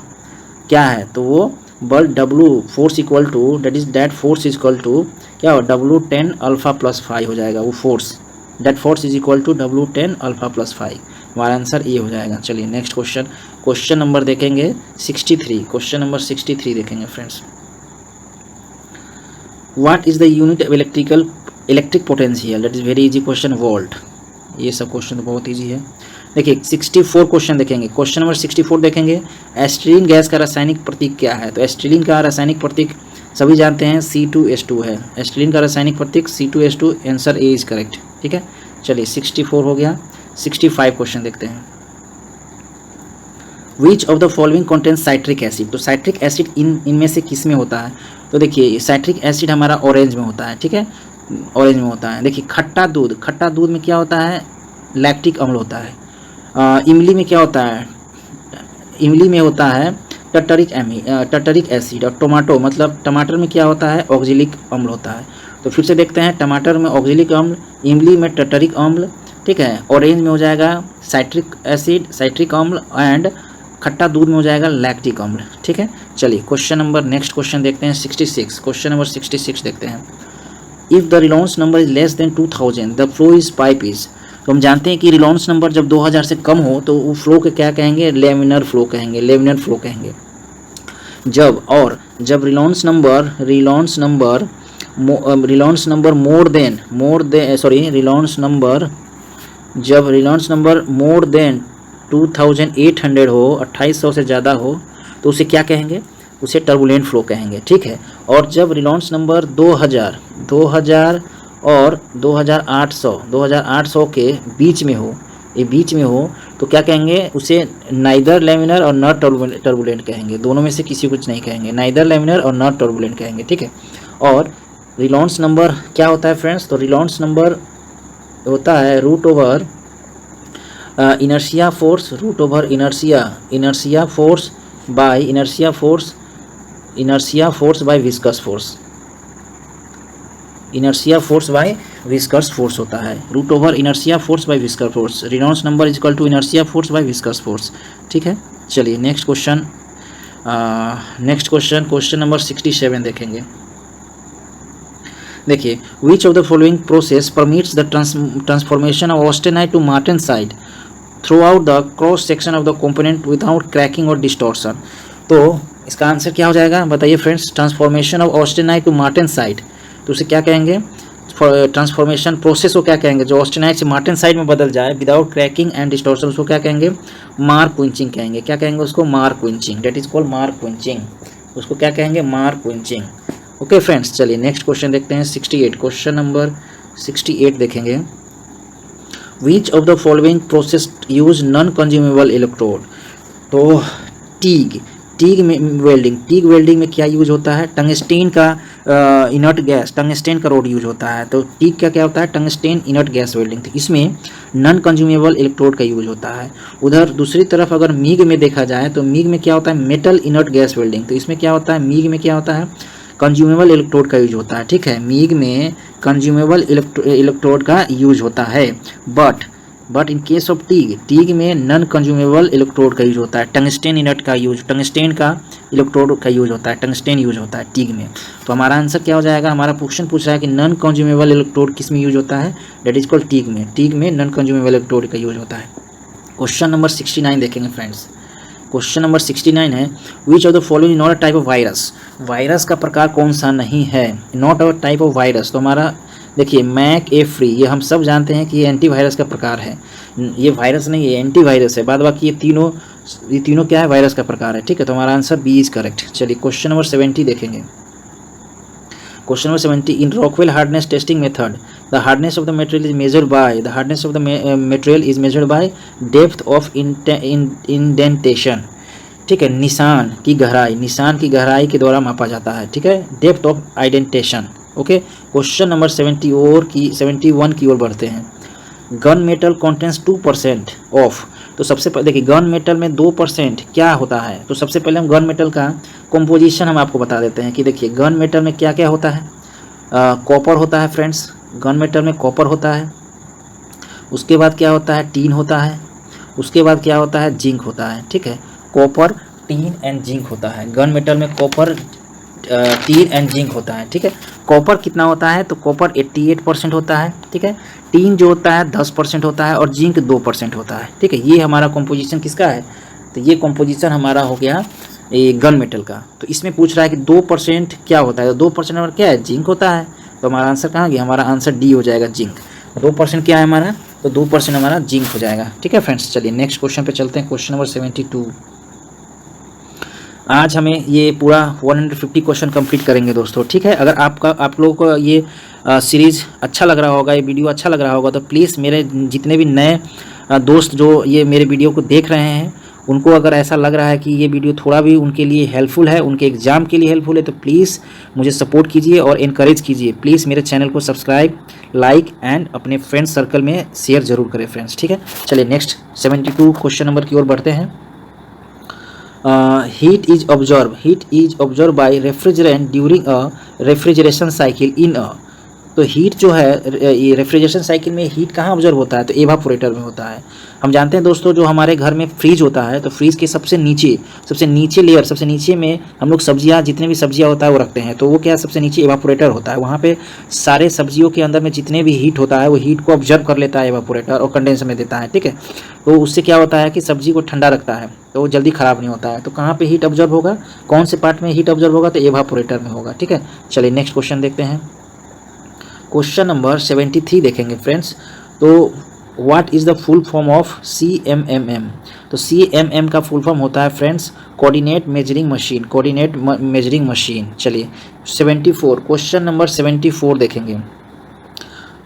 क्या है, तो वो बल W force equal to that force equal to क्या हो, W10 अल्फा प्लस फाई हो जाएगा। वो force that force is equal to W10 alpha plus phi. हमारा आंसर ये हो जाएगा। चलिए नेक्स्ट क्वेश्चन, क्वेश्चन नंबर देखेंगे 63, क्वेश्चन नंबर 63 देखेंगे friends. What is the unit of electric potential, that is very easy question, volt. ये सब question तो बहुत ईजी है। देखिए 64 क्वेश्चन देखेंगे, क्वेश्चन नंबर 64 देखेंगे। एस्ट्रीलिन गैस का रासायनिक प्रतीक क्या है, तो एस्ट्रीलिन का रासायनिक प्रतीक सभी जानते हैं C2H2 है। एस्ट्रीलिन का रासायनिक प्रतीक C2H2, answer A is correct. ठीक है, चलिए 64 हो गया। 65 क्वेश्चन देखते हैं। विच of the following contains citric acid, तो साइट्रिक एसिड इनमें से किस में होता है, तो देखिए साइट्रिक एसिड हमारा ऑरेंज में होता है। ठीक है, ऑरेंज में होता है। देखिए खट्टा दूध में क्या होता है, लैक्टिक अम्ल होता है। इमली में क्या होता है, इमली में होता है टर्टरिक एसिड। और टमाटर में क्या होता है, ऑक्जेलिक अम्ल होता है। तो फिर से देखते हैं, टमाटर में ऑक्जेलिक अम्ल, इमली में टर्टरिक अम्ल। ठीक है, ऑरेंज में हो जाएगा साइट्रिक एसिड, साइट्रिक अम्ल, एंड खट्टा दूध में हो जाएगा लैक्टिक अम्ल। ठीक है, चलिए क्वेश्चन नंबर नेक्स्ट क्वेश्चन देखते हैं 66, क्वेश्चन नंबर 66 देखते हैं। If the Reliance number is less than 2000 the flow is pipe is, तो हम जानते हैं कि रिलायंस नंबर जब 2000 से कम हो तो वो फ्लो के क्या कहेंगे, लेमिनर फ्लो कहेंगे, लेमिनर फ्लो कहेंगे। जब रिलायंस नंबर मोर देन 2800 हो, 2800 से ज़्यादा हो, तो उसे क्या कहेंगे, उसे टर्बुलेंट फ्लो कहेंगे। ठीक है, और जब रिलायंस नंबर 2000 और 2800 के बीच में हो, तो क्या कहेंगे, उसे नाइदर लेमिनर और नॉट टर्बुलेंट कहेंगे। दोनों में से किसी कुछ नहीं कहेंगे, नाइदर लेमिनर और नॉट टर्बुलेंट कहेंगे। ठीक है, और रिलायंस नंबर क्या होता है फ्रेंड्स, तो रिलायंस नंबर होता है root over inertia force, root over inertia force by viscous force, inertia force by viscous force होता है, root over inertia force by viscous force. Reynolds number is equal to inertia force by viscous force. ठीक है, चलिए next question question number 67 देखेंगे। देखिए which of the following process permits the transformation of austenite to martensite throughout the cross section of the component without cracking और distortion. तो इसका answer क्या हो जाएगा, बताइए friends. Transformation of austenite to martensite, तो उसे क्या कहेंगे, ट्रांसफॉर्मेशन प्रोसेस को क्या कहेंगे, जो ऑस्टेनाइट से मार्टेनसाइट में बदल जाए विदाउट क्रैकिंग एंड डिस्टॉर्शन, उसको क्या कहेंगे, मार्क क्विंचिंग कहेंगे। क्या कहेंगे उसको, marquenching, that is called marquenching. उसको क्या कहेंगे, मार्क क्विंचिंग। ओके फ्रेंड्स, चलिए नेक्स्ट क्वेश्चन देखते हैं 68। क्वेश्चन नंबर 68 देखेंगे। Which of the following process use non consumable electrode. तो टीग वेल्डिंग में क्या यूज होता है? टंगस्टेन का इनर्ट गैस, टंगस्टेन का रोड यूज होता है। तो टीग का क्या होता है? टंगस्टेन इनर्ट गैस वेल्डिंग। तो इसमें नॉन कंज्यूमेबल इलेक्ट्रोड का यूज होता है। उधर दूसरी तरफ अगर मीग में देखा जाए तो मीग में क्या होता है? Metal inert gas welding. तो इसमें क्या होता है? मीग में क्या होता है? कंज्यूमेबल इलेक्ट्रोड का यूज होता है। ठीक है, मीग में कंज्यूमेबल इलेक्ट्रोड का यूज होता है। But in case of TIG में नॉन कंज्यूमेबल इलेक्ट्रोड का यूज होता है। टंगस्टेन टंगस्टेन का इलेक्ट्रोड का यूज होता है, टंगस्टेन यूज होता है टीग में। तो हमारा आंसर क्या हो जाएगा? हमारा क्वेश्चन पूछ रहा है कि नॉन कंज्यूमेबल इलेक्ट्रोड किस में यूज होता है? दैट इज कॉल्ड टीग में नॉन कंज्यूमेबल इलेक्ट्रोड का यूज होता है। क्वेश्चन नंबर 69 देखेंगे फ्रेंड्स। क्वेश्चन नंबर 69 है, विच of the following not a type of virus. Virus का प्रकार कौन सा नहीं है? Not a type of virus. तो हमारा देखिए मैक ए फ्री, ये हम सब जानते हैं कि ये एंटीवायरस का प्रकार है। ये वायरस नहीं है, एंटीवायरस है। बाद बाकी ये तीनों क्या है? वायरस का प्रकार है। ठीक है, तो हमारा आंसर बी इज करेक्ट। चलिए क्वेश्चन नंबर 70 देखेंगे। Question number 70, in Rockwell hardness testing method the hardness of the material is measured by depth of indentation. ठीक है, निशान की गहराई के द्वारा मापा जाता है। ठीक है, depth of indentation. Okay, question number 71 की ओर बढ़ते हैं। Gun metal contains 2% of. तो सबसे पहले देखिए गन मेटल में 2% क्या होता है? तो सबसे पहले हम गन मेटल का कंपोजिशन हम आपको बता देते हैं कि देखिए गन मेटल में क्या क्या होता है। कॉपर होता है फ्रेंड्स, गन मेटल में कॉपर होता है। उसके बाद क्या होता है? टीन होता है। उसके बाद क्या होता है? जिंक होता है। ठीक है, कॉपर, टीन एंड जिंक होता है। गन मेटल में कॉपर, टीन एंड जिंक होता है। ठीक है, कॉपर कितना होता है? तो कॉपर 88% होता है। ठीक है, टीन जो होता है 10% होता है और जिंक 2% होता है। ठीक है, ये हमारा कंपोजिशन किसका है? तो ये कंपोजिशन हमारा हो गया ये गन मेटल का। तो इसमें पूछ रहा है कि 2% क्या होता है? तो 2% हमारा क्या है? जिंक होता है। तो हमारा आंसर कहाँ गया? हमारा आंसर डी हो जाएगा, जिंक। 2% क्या है हमारा? तो 2% हमारा जिंक हो जाएगा। ठीक है फ्रेंड्स, चलिए नेक्स्ट क्वेश्चन पे चलते हैं। Question number 72। आज हमें ये पूरा 150 क्वेश्चन कंप्लीट करेंगे दोस्तों। ठीक है, अगर आप लोगों को ये सीरीज़ अच्छा लग रहा होगा, ये वीडियो अच्छा लग रहा होगा, तो प्लीज़ मेरे जितने भी नए दोस्त जो ये मेरे वीडियो को देख रहे हैं, उनको अगर ऐसा लग रहा है कि ये वीडियो थोड़ा भी उनके लिए हेल्पफुल है, उनके एग्ज़ाम के लिए हेल्पफुल है, तो प्लीज़ मुझे सपोर्ट कीजिए और इनकरेज कीजिए। प्लीज़ मेरे चैनल को सब्सक्राइब, लाइक एंड अपने फ्रेंड्स सर्कल में शेयर जरूर करें फ्रेंड्स। ठीक है, चलिए नेक्स्ट 72 क्वेश्चन नंबर की ओर बढ़ते हैं। Heat is absorb by refrigerant during a refrigeration cycle in a. तो हीट जो है ये रेफ्रिजरेशन साइकिल में हीट कहाँ ऑब्जर्व होता है? तो एवापोरेटर में होता है। हम जानते हैं दोस्तों, जो हमारे घर में फ्रीज होता है, तो फ्रीज के सबसे नीचे लेयर, सबसे नीचे में हम लोग सब्जियां, जितने भी सब्जियां होता है वो रखते हैं। तो वो क्या, सबसे नीचे एवापोरेटर होता है। वहाँ पे सारे सब्जियों के अंदर में जितने भी हीट होता है वो हीट को ऑब्जर्व कर लेता है एवापोरेटर और कंडेंसर में देता है। ठीक है, तो उससे क्या होता है कि सब्जी को ठंडा रखता है, तो वो जल्दी ख़राब नहीं होता है। तो कहाँ पे हीट ऑब्जर्व होगा? कौन से पार्ट में हीट ऑब्जर्व होगा? तो एवापोरेटर में होगा। ठीक है, चलिए नेक्स्ट क्वेश्चन देखते हैं। क्वेश्चन नंबर 73 देखेंगे फ्रेंड्स। तो what is the full form of CMMM? तो CMM का फुल फॉर्म होता है फ्रेंड्स कोऑर्डिनेट मेजरिंग मशीन। चलिए 74, क्वेश्चन नंबर 74 देखेंगे।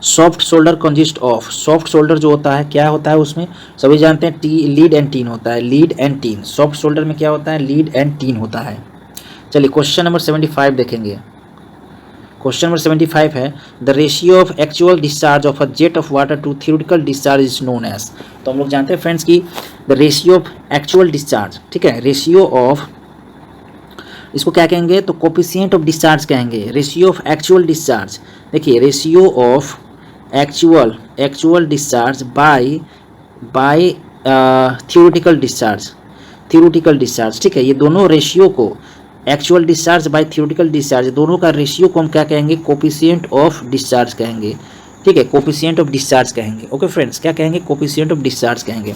Soft solder consist of. Soft solder जो होता है क्या होता है? उसमें सभी जानते हैं लीड एंड टीन होता है। Lead and tin, soft solder में क्या होता है? लीड एंड टीन होता है। चलिए क्वेश्चन नंबर 75 देखेंगे। क्वेश्चन नंबर 75 है, the ratio of actual discharge of a jet of water to theoretical discharge is known as. तो हम लोग जानते हैं फ्रेंड्स कि the ratio of actual discharge, ठीक है, रेशियो ऑफ, इसको क्या कहेंगे? तो कोफिशिएंट ऑफ डिस्चार्ज कहेंगे। रेशियो ऑफ एक्चुअल डिस्चार्ज, देखिए ratio of actual discharge by theoretical discharge. ठीक है, ये दोनों रेशियो को, actual discharge by theoretical discharge, दोनों का रेशियो को हम क्या कहेंगे? कोफिशिएंट ऑफ डिस्चार्ज कहेंगे। ठीक है, कोफिशिएंट ऑफ डिस्चार्ज कहेंगे। ओके फ्रेंड्स, क्या कहेंगे? कोफिशिएंट ऑफ डिस्चार्ज कहेंगे।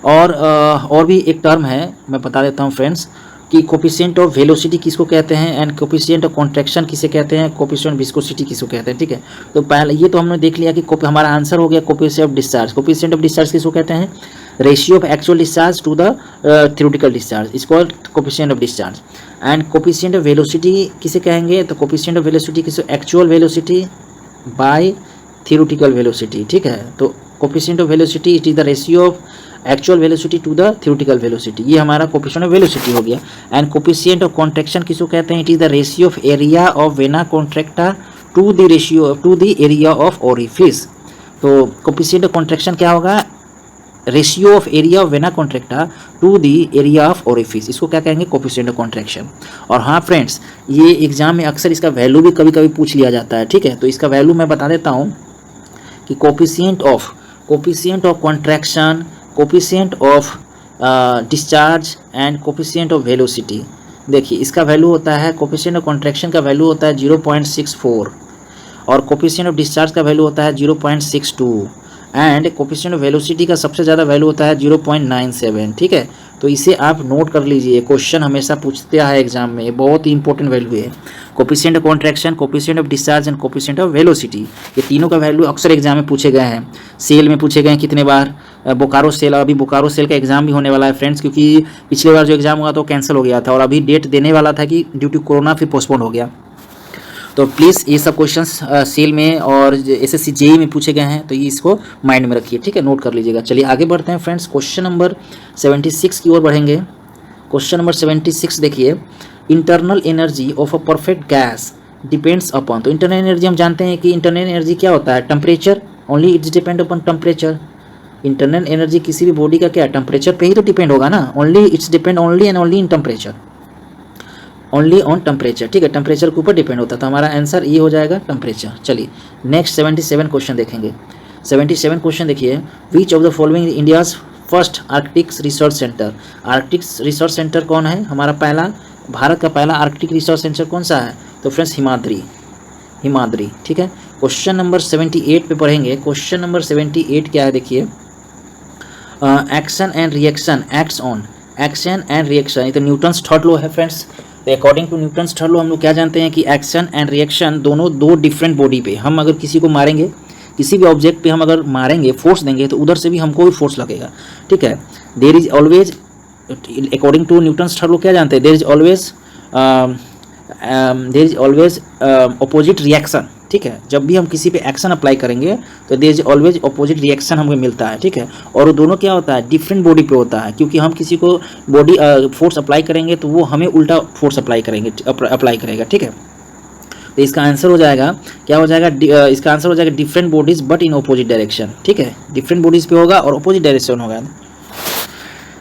और भी एक टर्म है, मैं बता देता हूँ फ्रेंड्स, कि कोफिशिएंट ऑफ वेलोसिटी किसको कहते हैं एंड कोफिशिएंट ऑफ कॉन्ट्रैक्शन किसे कहते हैं, कोफिशिएंट ऑफ विस्कोसिटी किसको कहते हैं। ठीक है, तो पहले ये तो हमने देख लिया कि हमारा आंसर हो गया coefficient of discharge. Coefficient of discharge किसको कहते हैं? Ratio of actual discharge to the theoretical discharge is called coefficient of discharge. And coefficient of velocity किसे कहेंगे, तो कोफिशिएंट ऑफ वेलोसिटी किसे, actual velocity by theoretical velocity, ठीक है। तो coefficient of velocity it is the ratio of actual velocity to the theoretical velocity, ये हमारा coefficient of velocity हो गया। एंड कोफिशिएंट ऑफ कॉन्ट्रैक्शन किसको कहते हैं, it is the ratio of area of vena contracta to the ratio to the area of orifice. तो coefficient of contraction क्या होगा, ratio of area of vena contracta to the area of orifice, इसको क्या कहेंगे, coefficient of contraction. और हाँ friends, ये exam में अक्सर इसका वैल्यू भी कभी कभी पूछ लिया जाता है, ठीक है। तो इसका वैल्यू मैं बता देता हूँ कि coefficient of contraction, coefficient of discharge and coefficient of velocity. देखिए इसका वैल्यू होता है, कोफिशिएंट ऑफ कॉन्ट्रैक्शन का वैल्यू होता है 0.64 और कोफिशिएंट ऑफ डिस्चार्ज का वैल्यू होता है 0.62 एंड कोफिशिएंट ऑफ वेलोसिटी का सबसे ज़्यादा वैल्यू होता है 0.97, ठीक है। तो इसे आप नोट कर लीजिए, क्वेश्चन हमेशा पूछते हैं एग्जाम में, बहुत ही इंपॉर्टेंट वैल्यू है। Coefficient of contraction, coefficient of discharge and coefficient of velocity, ये तीनों का वैल्यू अक्सर एग्जाम में पूछे गए हैं। सेल में पूछे गए हैं कितने बार, बोकारो सेल, अभी बोकारो सेल का एग्जाम भी होने वाला है फ्रेंड्स, क्योंकि पिछले बार जो एग्जाम हुआ तो कैंसिल हो गया था और अभी डेट देने वाला था कि ड्यू टू कोरोना फिर पोस्टपोन हो गया। तो प्लीज़ ये सब क्वेश्चंस सेल में और एसएससी जेई में पूछे गए हैं, तो ये इसको माइंड में रखिए, ठीक है, नोट कर लीजिएगा। चलिए आगे बढ़ते हैं फ्रेंड्स, क्वेश्चन नंबर 76 की ओर बढ़ेंगे। क्वेश्चन नंबर 76 देखिए, internal energy of a perfect gas depends upon. तो इंटरनल एनर्जी हम जानते हैं कि इंटरनल एनर्जी क्या होता है, temperature, only it's depend upon temperature. Internal energy किसी भी बॉडी का क्या है, टेम्परेचर पे ही तो डिपेंड होगा ना, only it's depend only and only in temperature, only on temperature, ठीक है, टेम्परेचर के ऊपर डिपेंड होता है। तो हमारा आंसर ये हो जाएगा टेम्परेचर। चलिए नेक्स्ट 77 क्वेश्चन देखेंगे। 77 क्वेश्चन देखिए, which of the following India's first Arctic research centre. Arctic research centre कौन है, हमारा पहला, भारत का पहला आर्कटिक रिसर्च सेंटर कौन सा है, तो फ्रेंड्स हिमाद्री, ठीक है। क्वेश्चन नंबर 78 पे पढ़ेंगे। क्वेश्चन नंबर 78 क्या है देखिए, action and reaction acts on, action and reaction, ये तो न्यूटन्स थर्ड लॉ है फ्रेंड्स। तो according to Newton's third law हम लोग क्या जानते हैं कि एक्शन एंड रिएक्शन दोनों दो डिफरेंट बॉडी पे, हम अगर किसी को मारेंगे, किसी भी ऑब्जेक्ट पे हम अगर मारेंगे, फोर्स देंगे, तो उधर से भी हमको भी फोर्स लगेगा, ठीक है। There is always, according to Newton's third law क्या जानते हैं, there is always opposite reaction, ठीक है। जब भी हम किसी पे एक्शन अप्लाई करेंगे तो there is always opposite reaction हमको मिलता है, ठीक है। और वो दोनों क्या होता है, डिफरेंट बॉडी पे होता है, क्योंकि हम किसी को बॉडी फोर्स अप्लाई करेंगे तो वो हमें उल्टा फोर्स अप्लाई करेगा, ठीक है। तो इसका आंसर हो जाएगा, क्या हो जाएगा, इसका आंसर हो जाएगा different bodies but in opposite direction, ठीक है। डिफरेंट बॉडीज पे होगा और अपोजिट डायरेक्शन होगा।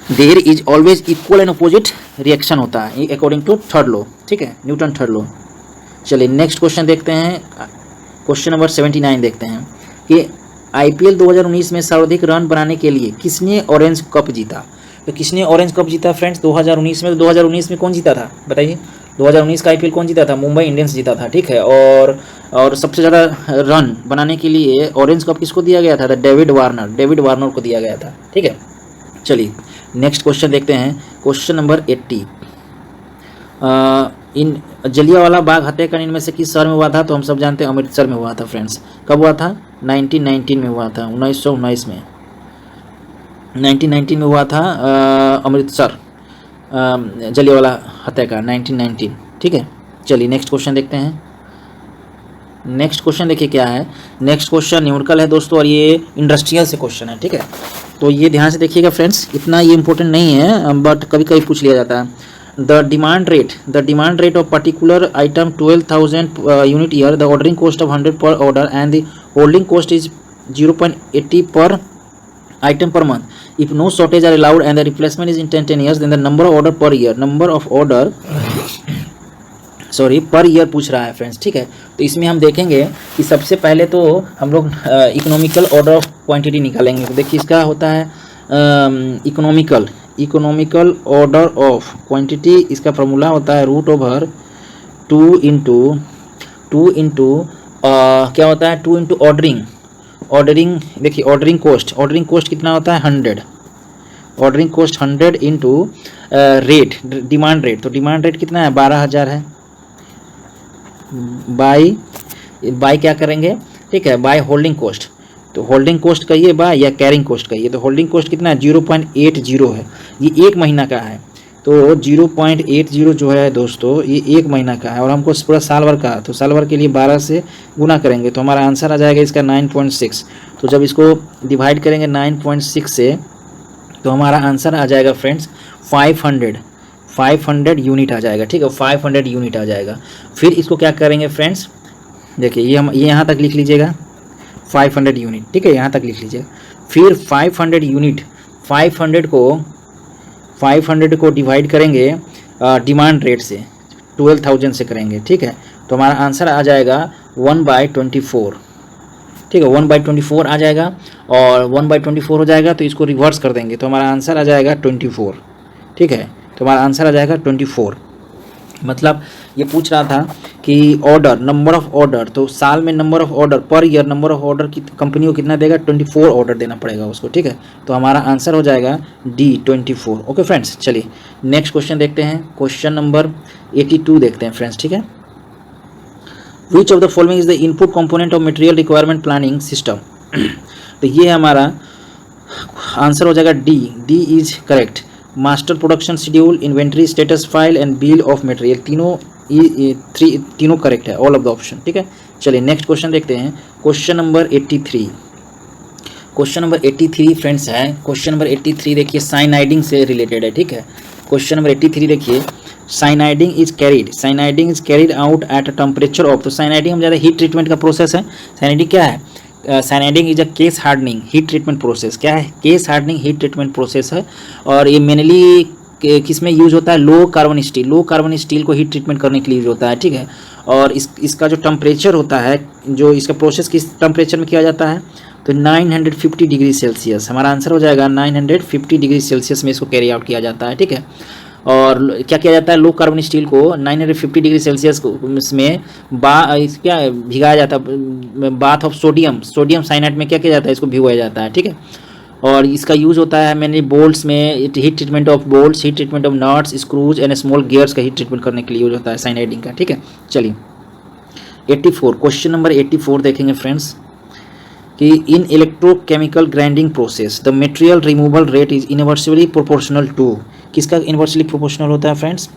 There is always equal and opposite reaction होता है अकॉर्डिंग टू थर्ड लॉ, ठीक है, न्यूटन थर्ड लॉ। चलिए नेक्स्ट क्वेश्चन देखते हैं, क्वेश्चन नंबर 79 देखते हैं कि आईपीएल 2019 में सर्वाधिक रन बनाने के लिए किसने ऑरेंज कप जीता। तो किसने ऑरेंज कप जीता फ्रेंड्स 2019 में, तो 2019 में कौन जीता था बताइए, 2019 का आईपीएल कौन जीता था, मुंबई इंडियंस जीता था, ठीक है। और सबसे ज़्यादा रन बनाने के लिए ऑरेंज कप किसको दिया गया था, डेविड वार्नर को दिया गया था, ठीक है। चलिए नेक्स्ट क्वेश्चन देखते हैं, क्वेश्चन नंबर 80, इन जलियांवाला बाग हत्याकांड इनमें से किस शहर में हुआ था, तो हम सब जानते हैं अमृतसर में हुआ था फ्रेंड्स। कब हुआ था, 1919 में हुआ था, 1919 में, 1919 में हुआ था अमृतसर जलियांवाला हत्याकांड 1919, ठीक है। चलिए नेक्स्ट क्वेश्चन देखते हैं। नेक्स्ट क्वेश्चन देखिए क्या है, नेक्स्ट क्वेश्चन न्यूमेरिकल है दोस्तों और ये इंडस्ट्रियल से क्वेश्चन है, ठीक है। तो ये ध्यान से देखिएगा फ्रेंड्स, इतना ये इंपॉर्टेंट नहीं है बट कभी कभी पूछ लिया जाता है। The demand rate of particular item 12,000 unit year, the ordering cost of 100 पर order and the holding cost is 0.80 पर item per month. If no shortage are allowed and the replacement is in 10 years, then the number of order per year, per year पूछ रहा है friends, ठीक है। तो इसमें हम देखेंगे कि सबसे पहले तो हम लोग इकोनॉमिकल ऑर्डर ऑफ क्वांटिटी निकालेंगे। तो देखिए इसका होता है इकोनॉमिकल ऑर्डर ऑफ क्वांटिटी, इसका फॉर्मूला होता है √2 इंटू क्या होता है 2 इंटू ऑर्डरिंग। देखिए ऑर्डरिंग कॉस्ट कितना होता है 100, ordering cost 100 into rate, demand rate, तो डिमांड रेट कितना है 12,000 है, बाय क्या करेंगे, ठीक है, बाय होल्डिंग कॉस्ट। तो होल्डिंग कॉस्ट कहिए बाय या कैरिंग कॉस्ट कहिए, तो होल्डिंग कॉस्ट कितना है 0.80 है, ये 1 महीना का है। तो 0.80 जो है दोस्तों ये 1 महीना का है और हमको पूरा साल भर का, तो साल भर के लिए 12 से गुना करेंगे तो हमारा आंसर आ जाएगा इसका 9.6। तो जब इसको डिवाइड करेंगे 9.6 से तो हमारा आंसर आ जाएगा फ्रेंड्स 500 यूनिट आ जाएगा। ठीक है, 500 यूनिट आ जाएगा। फिर इसको क्या करेंगे फ्रेंड्स, देखिए ये यहाँ तक लिख लीजिएगा 500 यूनिट। ठीक है, यहाँ तक लिख लीजिएगा। फिर 500 यूनिट 500 को डिवाइड करेंगे डिमांड रेट से 12,000 से करेंगे। ठीक है, तो हमारा आंसर आ जाएगा 1/24। ठीक है, 1/24 आ जाएगा और 1/24 हो जाएगा तो इसको रिवर्स कर देंगे तो हमारा आंसर आ जाएगा 24। ठीक है, तो हमारा आंसर आ जाएगा 24। मतलब ये पूछ रहा था कि ऑर्डर, नंबर ऑफ ऑर्डर, तो साल में number of order per year number of order की कंपनी को कितना देगा, 24 ऑर्डर देना पड़ेगा उसको। ठीक है, तो हमारा आंसर हो जाएगा डी 24। ओके फ्रेंड्स, चलिए नेक्स्ट क्वेश्चन देखते हैं। क्वेश्चन नंबर 82 देखते हैं फ्रेंड्स। ठीक है, विच of the following is the input component of material requirement planning system. तो ये हमारा आंसर हो जाएगा D. D is correct. Master production schedule, inventory status file and bill of material, तीनों करेक्ट है, ऑल ऑफ द ऑप्शन। ठीक है, चलिए नेक्स्ट क्वेश्चन देखते हैं। Question number 83। Question number 83 friends है। क्वेश्चन नंबर 83 देखिए साइनाइडिंग से रिलेटेड है। ठीक है, क्वेश्चन नंबर 83 देखिए, cyaniding is carried out at a temperature of. तो साइनाइडिंग हम ज़्यादा हीट ट्रीटमेंट का प्रोसेस है। साइनाइडिंग क्या है, cyaniding is a case hardening heat treatment process. क्या है, case hardening heat treatment process है और ये मेनली किस में यूज होता है, लो कार्बन स्टील को हीट ट्रीटमेंट करने के लिए यूज होता है। ठीक है, और इसका जो टेम्परेचर होता है, जो इसका प्रोसेस किस टेम्परेचर में किया जाता है, तो 950 डिग्री सेल्सियस। हमारा आंसर हो जाएगा 950 डिग्री सेल्सियस में इसको कैरी आउट किया जाता है। ठीक है, और क्या किया जाता है, लो कार्बन स्टील को 950 डिग्री सेल्सियस में क्या भिगाया जाता है, बाथ ऑफ सोडियम साइनाइड में क्या किया जाता है, इसको भिगोया जाता है। ठीक है, और इसका यूज़ होता है मैंने बोल्ट्स में, heat treatment of bolts, heat treatment of nuts, screws and small gears का हीट ट्रीटमेंट करने के लिए यूज होता है साइनाइडिंग का। ठीक है, चलिए 84 क्वेश्चन नंबर 84 देखेंगे फ्रेंड्स कि in electrochemical grinding process the material removal rate is inversely proportional to. किसका इनवर्सली प्रोपोर्शनल होता है फ्रेंड्स,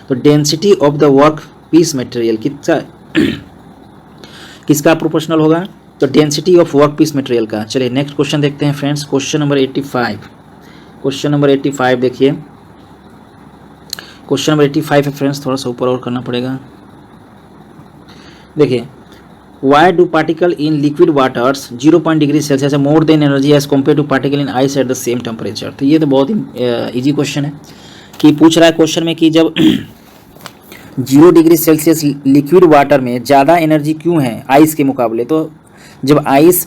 तो density of the work piece material किसका प्रोपोर्शनल होगा, तो density of work piece material का। चलिए नेक्स्ट क्वेश्चन देखते हैं friends. Question number 85। Question number 85 देखिए, क्वेश्चन नंबर 85 है फ्रेंड्स, थोड़ा सा ऊपर और करना पड़ेगा। देखिए, why do particle in liquid waters 0 degree Celsius more than energy as compare to particle in ice at the same temperature. तो ये तो बहुत ही ईजी क्वेश्चन है कि पूछ रहा है क्वेश्चन में कि जब 0 डिग्री सेल्सियस लिक्विड वाटर में ज़्यादा एनर्जी क्यों है आइस के मुकाबले। तो जब आइस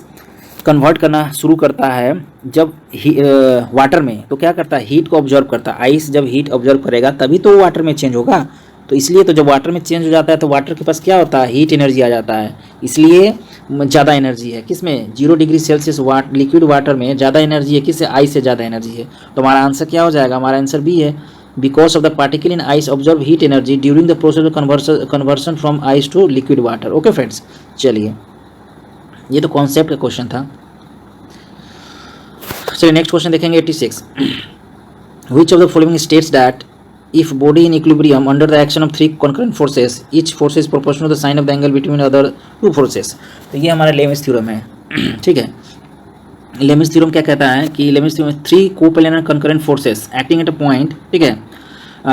कन्वर्ट करना शुरू करता है जब वाटर में, तो क्या करता है, हीट को ऑब्जर्व करता है। आइस जब हीट ऑब्जर्व करेगा तभी तो वाटर में चेंज होगा। तो इसलिए तो जब वाटर में चेंज हो जाता है तो वाटर के पास क्या होता है, हीट एनर्जी आ जाता है, इसलिए ज़्यादा एनर्जी है किसमें, 0 डिग्री सेल्सियस लिक्विड वाटर में ज़्यादा एनर्जी है, किससे, आइस से ज़्यादा एनर्जी है। तो हमारा आंसर क्या हो जाएगा, हमारा आंसर बी है, because of the particle in ice observe heat energy during the process of conversion from ice to liquid water. Okay friends, चलिए ये तो कॉन्सेप्ट का क्वेश्चन था। चलिए नेक्स्ट क्वेश्चन देखेंगे 86। विच of the following states that if body in equilibrium under the action of 3 concurrent forces each force is proportional to the sine of the angle between other 2 forces। तो ये हमारा Lami's theorem है। ठीक है, Lami's theorem क्या कहता है कि Lami's theorem 3 coplanar concurrent forces acting at a point, ठीक है,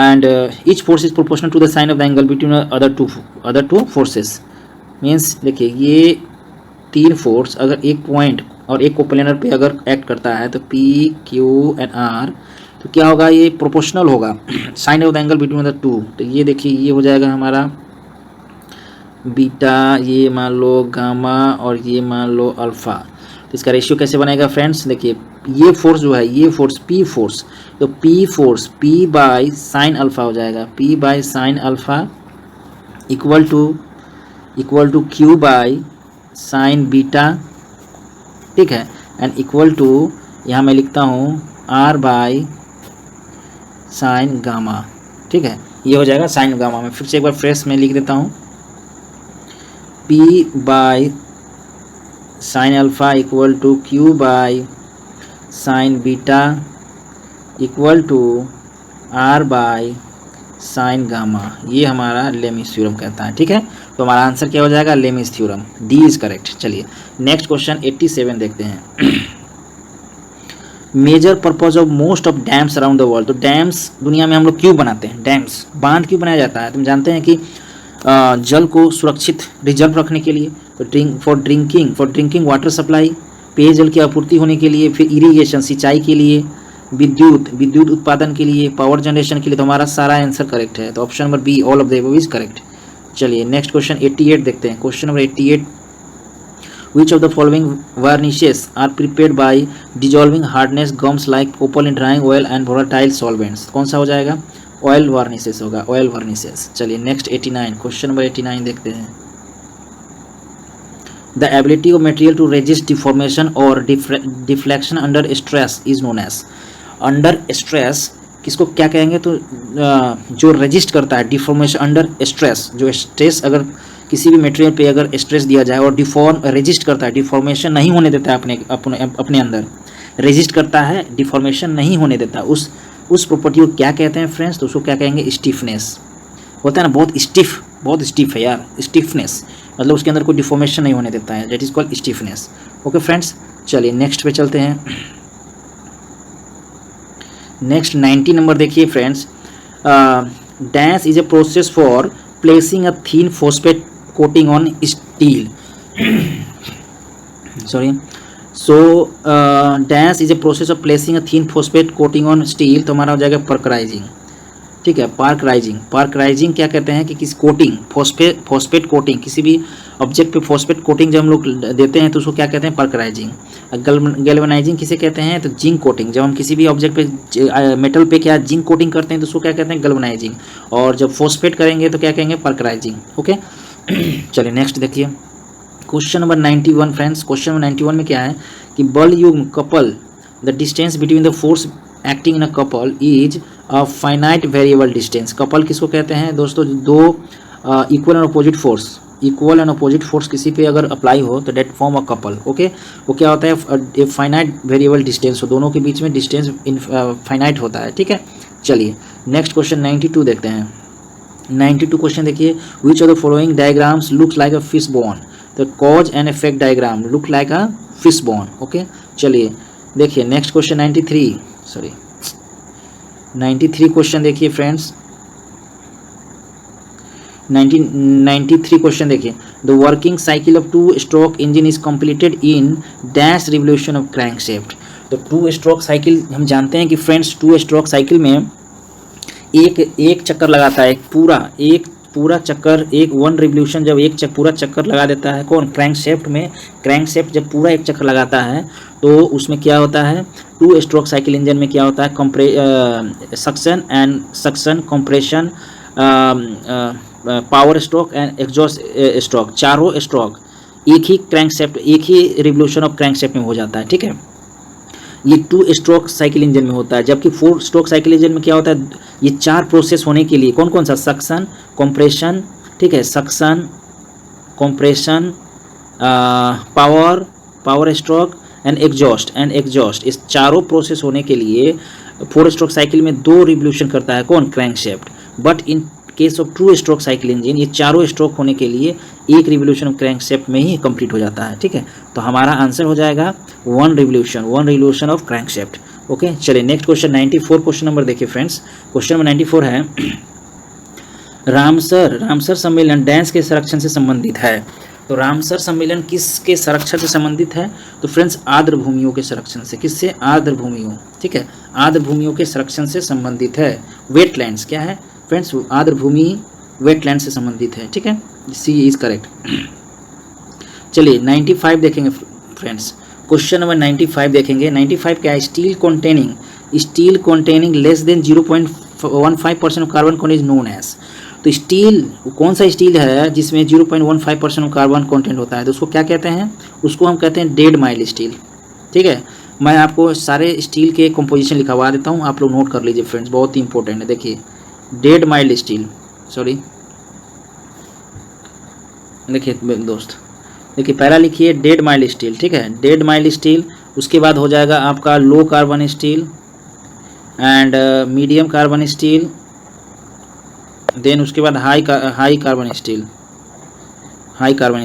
and each force is proportional to the sine of the angle between other two forces। Means देखिए ये 3 फोर्स अगर एक पॉइंट और एक कोप्लेनर पे अगर एक्ट करता है तो P, Q एंड R, तो क्या होगा, ये प्रोपोर्शनल होगा sine of the angle between the two. तो ये देखिए ये हो जाएगा हमारा बीटा, ये मान लो गामा और ये मान लो अल्फा। तो इसका रेशियो कैसे बनेगा फ्रेंड्स, देखिए ये फोर्स जो है, ये फोर्स P फोर्स, तो P force P by sine alpha हो जाएगा, P by sine alpha equal to Q by sine beta. ठीक है, एंड इक्वल टू यहाँ मैं लिखता हूँ R बाय साइन गामा। ठीक है, ये हो जाएगा साइन गामा। में फिर से एक बार फ्रेश में लिख देता हूँ, P by sine alpha equal to Q by sine beta equal to R by sine gamma, ये हमारा लेमिस थ्योरम कहता है। ठीक है, तो हमारा आंसर क्या हो जाएगा, Lami's theorem, D is correct. चलिए नेक्स्ट क्वेश्चन 87 देखते हैं। Major purpose of most of dams around the world, तो डैम्स दुनिया में हम लोग क्यों बनाते हैं, डैम्स बांध क्यों बनाया जाता है, तुम जानते हैं कि जल को सुरक्षित रिजर्व रखने के लिए, तो फॉर ड्रिंकिंग वाटर सप्लाई, पेयजल की आपूर्ति होने के लिए, फिर इरिगेशन सिंचाई के लिए, विद्युत उत्पादन के लिए, पावर जनरेशन के लिए। तो हमारा सारा आंसर करेक्ट है, तो option number be all of the above is correct. चलिए नेक्स्ट क्वेश्चन 88 देखते हैं। Question number 88, Which of the following varnishes are prepared by dissolving hardness gums like copal in drying oil and volatile solvents? कौन सा हो जाएगा, oil varnishes होगा, oil varnishes. चलिए next 89, question number 89 देखते हैं। The ability of material to resist deformation or deflection under stress is known as, under stress किसको क्या कहेंगे, तो जो रेजिस्ट करता है डिफॉर्मेशन अंडर स्ट्रेस, जो स्ट्रेस अगर किसी भी मटेरियल पे अगर स्ट्रेस दिया जाए और रेजिस्ट करता है, डिफॉर्मेशन नहीं होने देता है अपने अंदर, रेजिस्ट करता है, डिफॉर्मेशन नहीं होने देता, उस प्रॉपर्टी को क्या कहते हैं फ्रेंड्स, तो उसको क्या कहेंगे, स्टिफनेस। होता है ना, बहुत स्टिफ है यार, स्टिफनेस मतलब उसके अंदर कोई डिफॉर्मेशन नहीं होने देता है, that is called stiffness. Okay friends, चलिए नेक्स्ट पे चलते हैं। नेक्स्ट 90 नंबर देखिए friends. Dash is a process for placing a thin phosphate coating on steel, sorry, so dash is a process of placing a thin phosphate coating on steel, तो हमारा हो जाएगा पर्कराइजिंग। ठीक है, पार्कराइजिंग क्या कहते हैं कि किसी कोटिंग, फॉस्फेट कोटिंग, किसी भी ऑब्जेक्ट पे फॉस्फेट कोटिंग जब हम लोग देते हैं तो उसको क्या कहते हैं, पर्कराइजिंग। गैल्वेनाइजिंग किसे कहते हैं, तो जिंक कोटिंग, जब हम किसी भी ऑब्जेक्ट पे मेटल पे क्या जिंक कोटिंग करते हैं तो उसको क्या कहते हैं, गैल्वेनाइजिंग, और जब फॉस्फेट करेंगे तो क्या कहेंगे, पर्कराइजिंग। ओके चलिए नेक्स्ट देखिए question number 91 friends. Question number 91 में क्या है कि बल युग्म couple, the distance between the force acting in a couple is a finite variable distance. Couple किसको कहते हैं दोस्तों, दो इक्वल एंड अपोजिट फोर्स किसी पे अगर अप्लाई हो तो that form a couple. Okay, वो क्या होता है, फाइनाइट वेरिएबल डिस्टेंस हो, दोनों के बीच में डिस्टेंस फाइनाइट होता है। ठीक है, चलिए नेक्स्ट क्वेश्चन 92 देखते हैं। 92 क्वेश्चन देखिए, which of the following diagrams looks like a fish bone, तो cause and effect diagram look like a fish bone. Okay, चलिए देखिए नेक्स्ट क्वेश्चन 93 क्वेश्चन देखिए फ्रेंड्स। 93 क्वेश्चन देखिए, the working cycle of two stroke engine is completed in dash revolution of crankshaft. तो two stroke cycle हम जानते हैं कि friends, to stroke cycle में एक चक्कर लगाता है, एक पूरा चक्कर, एक वन रिवोल्यूशन जब पूरा चक्कर लगा देता है, कौन, क्रैंकशैफ्ट में, क्रैंकशैफ्ट जब पूरा एक चक्कर लगाता है तो उसमें क्या होता है, टू स्ट्रोक साइकिल इंजन में क्या होता है, suction compression, power stroke and exhaust stroke, चारों स्ट्रोक एक ही क्रैंकशैफ्ट, एक ही रिवोल्यूशन ऑफ क्रैंकशैफ्ट में हो जाता है। ठीक है, ये टू स्ट्रोक साइकिल इंजन में होता है, जबकि फोर स्ट्रोक साइकिल इंजन में क्या होता है, ये चार प्रोसेस होने के लिए कौन कौन सा, सक्शन, कंप्रेशन, ठीक है, suction, compression, power stroke and exhaust, इस चारों प्रोसेस होने के लिए फोर स्ट्रोक साइकिल में दो रिवोल्यूशन करता है, कौन, crankshaft. But in case of two stroke cycle engine ये चारों स्ट्रोक होने के लिए एक रिवोल्यूशन क्रैंकशैफ्ट में ही कंप्लीट हो जाता है। ठीक है, तो हमारा आंसर हो जाएगा वन रिवोल्यूशन ऑफ क्रैंकशैफ्ट। ओके, चलिए नेक्स्ट क्वेश्चन 94 क्वेश्चन नंबर देखिए फ्रेंड्स। क्वेश्चन नंबर 94 है, रामसर सम्मेलन डैश के संरक्षण से संबंधित है। तो रामसर सम्मेलन किसके संरक्षण से संबंधित है, तो फ्रेंड्स आर्द्र भूमियों के संरक्षण से, किससे, आर्द्र भूमियों। ठीक है, आर्द्र भूमियों के संरक्षण से संबंधित है। वेटलैंड्स क्या है फ्रेंड्स, आर्द्र भूमि वेटलैंड से संबंधित है। ठीक है, सी इज करेक्ट। चलिए 95 देखेंगे फ्रेंड्स। क्वेश्चन नंबर 95 देखेंगे। 95 क्या है, steel containing less than 0.15% of carbon content is known as. तो स्टील, कौन सा स्टील है जिसमें 0.15% ऑफ कार्बन कॉन्टेंट होता है, तो उसको क्या कहते हैं, उसको हम कहते हैं डेड माइल्ड स्टील। ठीक है, मैं आपको सारे स्टील के कंपोजिशन लिखवा देता हूँ, आप लोग नोट कर लीजिए फ्रेंड्स, बहुत ही इंपॉर्टेंट है। देखिए डेड माइल्ड स्टील, देखिए दोस्त, देखिए पहला लिखिए डेड माइल्ड स्टील। ठीक है, डेड माइल्ड स्टील, उसके बाद हो जाएगा आपका low carbon steel, and medium carbon steel, then उसके बाद हाई कार्बन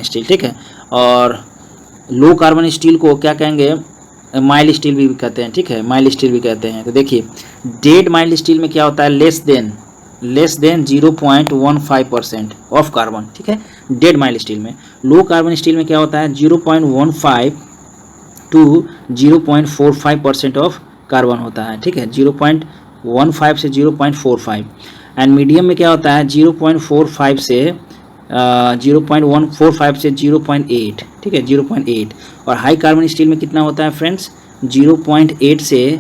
स्टील, ठीक है। और लो कार्बन स्टील को क्या कहेंगे, माइल्ड स्टील भी कहते हैं, ठीक है, माइल्ड स्टील भी कहते हैं। तो देखिए डेड माइल्ड स्टील में क्या होता है, लेस देन 0.15% ऑफ कार्बन, ठीक है, डेड माइल्ड स्टील में। लो कार्बन स्टील में क्या होता है, 0.15 टू 0.45% ऑफ कार्बन होता है, ठीक है, 0.15 से 0.45। एंड मीडियम में क्या होता है, 0.45 से 0.145 से 0.8, ठीक है, 0.8। और हाई कार्बन स्टील में कितना होता है फ्रेंड्स, 0.8 से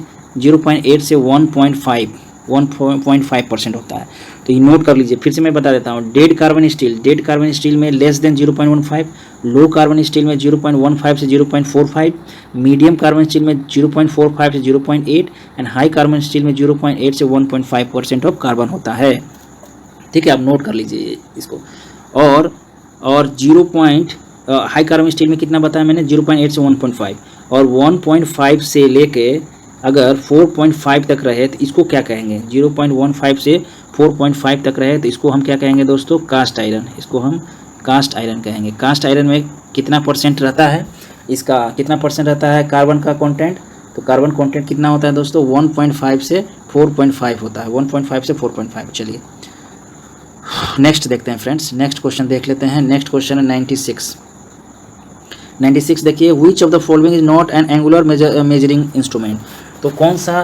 1.5% होता है। तो ये नोट कर लीजिए, फिर से मैं बता देता हूँ। डेड कार्बन स्टील में लेस देन 0.15, लो कार्बन स्टील में 0.15 से 0.45, मीडियम कार्बन स्टील में 0.45 से 0.8 एंड हाई कार्बन स्टील में 0.8 से 1.5% ऑफ कार्बन होता है, ठीक है। आप नोट कर लीजिए इसको। और हाई कार्बन स्टील में कितना बताया मैंने, 0.8 से 1.5, और 1.5 से लेके अगर 4.5 तक रहे तो इसको क्या कहेंगे, 0.15 से 4.5 तक रहे तो इसको हम क्या कहेंगे दोस्तों, कास्ट आयरन। इसको हम कास्ट आयरन कहेंगे। कास्ट आयरन में कितना परसेंट रहता है, इसका कितना परसेंट रहता है कार्बन का कंटेंट, तो कार्बन कंटेंट कितना होता है दोस्तों, 1.5 से 4.5 होता है, 1.5 से 4.5। चलिए नेक्स्ट देखते हैं फ्रेंड्स, नेक्स्ट क्वेश्चन देख लेते हैं। नेक्स्ट क्वेश्चन है 96 देखिए, which of the following is not an angular measuring instrument. तो कौन सा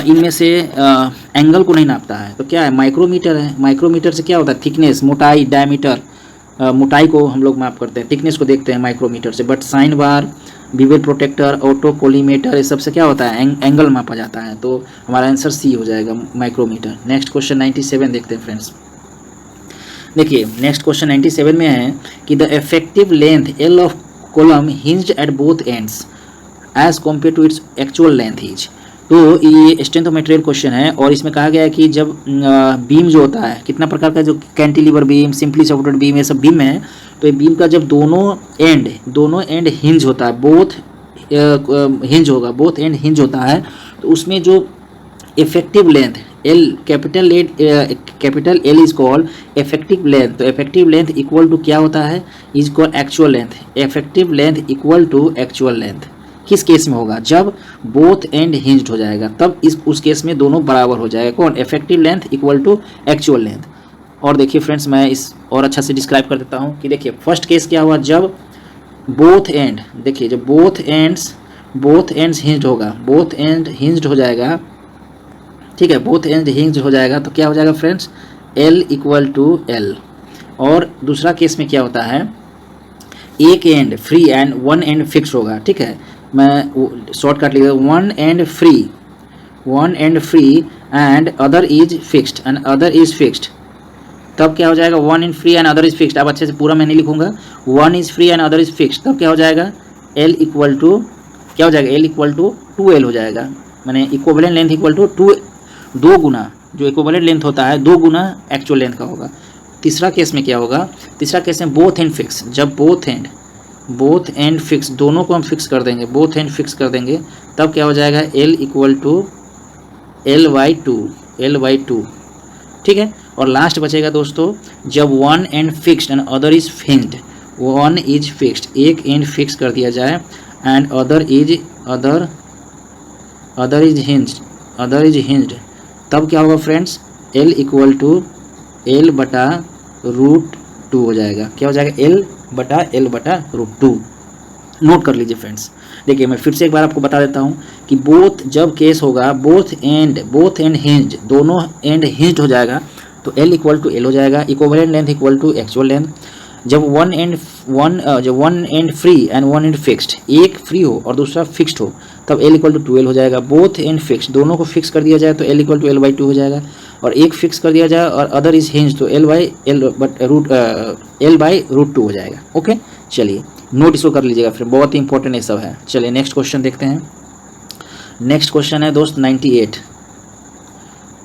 इनमें से एंगल को नहीं नापता है, तो क्या है, माइक्रोमीटर है। माइक्रोमीटर से क्या होता है, थिकनेस, मोटाई, डायमीटर, मोटाई को हम लोग माप करते हैं, थिकनेस को देखते हैं माइक्रोमीटर से। But sine bar, bevel protractor, autocollimator, ये सबसे क्या होता है, एंगल मापा जाता है। तो हमारा आंसर सी हो जाएगा, माइक्रोमीटर। नेक्स्ट क्वेश्चन 97 देखते हैं फ्रेंड्स। देखिए नेक्स्ट क्वेश्चन 97 में है कि the effective length L of column hinged at both ends as compare to its actual length is. तो ये स्ट्रेंथ ऑफ मटेरियल क्वेश्चन है और इसमें कहा गया है कि जब बीम जो होता है, कितना प्रकार का, जो cantilever beam, simply supported beam, ये सब बीम है। तो ये बीम का जब दोनों एंड हिंज होता है, बोथ हिंज होता है, तो उसमें जो effective length L, capital L is called effective length. तो इफेक्टिव लेंथ इक्वल टू क्या होता है, is called actual length. Effective length equal to actual length किस केस में होगा, जब बोथ एंड हिंज्ड हो जाएगा, तब उस केस में दोनों बराबर हो जाएगा। कौन, effective length equal to actual length. और देखिए फ्रेंड्स, मैं इस और अच्छा से डिस्क्राइब कर देता हूँ कि देखिए फर्स्ट केस क्या हुआ, जब बोथ एंड, देखिए जब बोथ एंड्स हिंज्ड होगा, बोथ एंड हिंज्ड हो जाएगा, ठीक है, बोथ एंड हिंज्ड हो जाएगा, तो क्या हो जाएगा friends, L equal to L। और दूसरा केस में क्या होता है, एक end free and one end fix होगा, ठीक है, मैं शॉर्टकट लिख, one end free end other is fixed, तब क्या हो जाएगा, one in free end other is fixed. अब अच्छे से पूरा मैं नहीं लिखूंगा, one is free end other is fixed, तब क्या हो जाएगा, L इक्वल टू क्या हो जाएगा, L इक्वल टू 2L हो जाएगा। मैंने इक्विवेलेंट लेंथ इक्वल टू 2 गुना, जो इक्विवेलेंट लेंथ होता है 2 गुना एक्चुअल लेंथ का होगा। तीसरा केस में क्या होगा, तीसरा केस में बोथ एंड फिक्स, जब बोथ एंड फिक्स, दोनों को हम फिक्स कर देंगे, बोथ एंड फिक्स कर देंगे, तब क्या हो जाएगा, L इक्वल टू L/2, ठीक है। और लास्ट बचेगा दोस्तों, जब one end fixed and other is hinged, one is fixed, एक एंड फिक्स कर दिया जाए एंड अदर इज हिंज्ड, तब क्या होगा friends, L equal to L/√2 हो जाएगा। क्या हो जाएगा, L/√2। नोट कर लीजिए फ्रेंड्स। देखिए मैं फिर से एक बार आपको बता देता हूँ कि बोथ जब केस होगा, बोथ एंड हिंज्ड, दोनों एंड हिंज्ड हो जाएगा, तो L इक्वल टू L हो जाएगा। Equivalent length equal to actual length. जब one end free and one end fixed, एक फ्री हो और दूसरा फिक्स्ड हो, तब L इक्वल टू 2L हो जाएगा। बोथ एंड फिक्स्ड, दोनों को फिक्स कर दिया जाए तो L इक्वल टू L/2 हो जाएगा। और एक फिक्स कर दिया जाए और अदर इज हिंज, तो L/√2 हो जाएगा। ओके, चलिए नोट इसको कर लीजिएगा फिर, बहुत ही इंपॉर्टेंट ये सब है। चलिए नेक्स्ट क्वेश्चन देखते हैं। नेक्स्ट क्वेश्चन है दोस्त 98।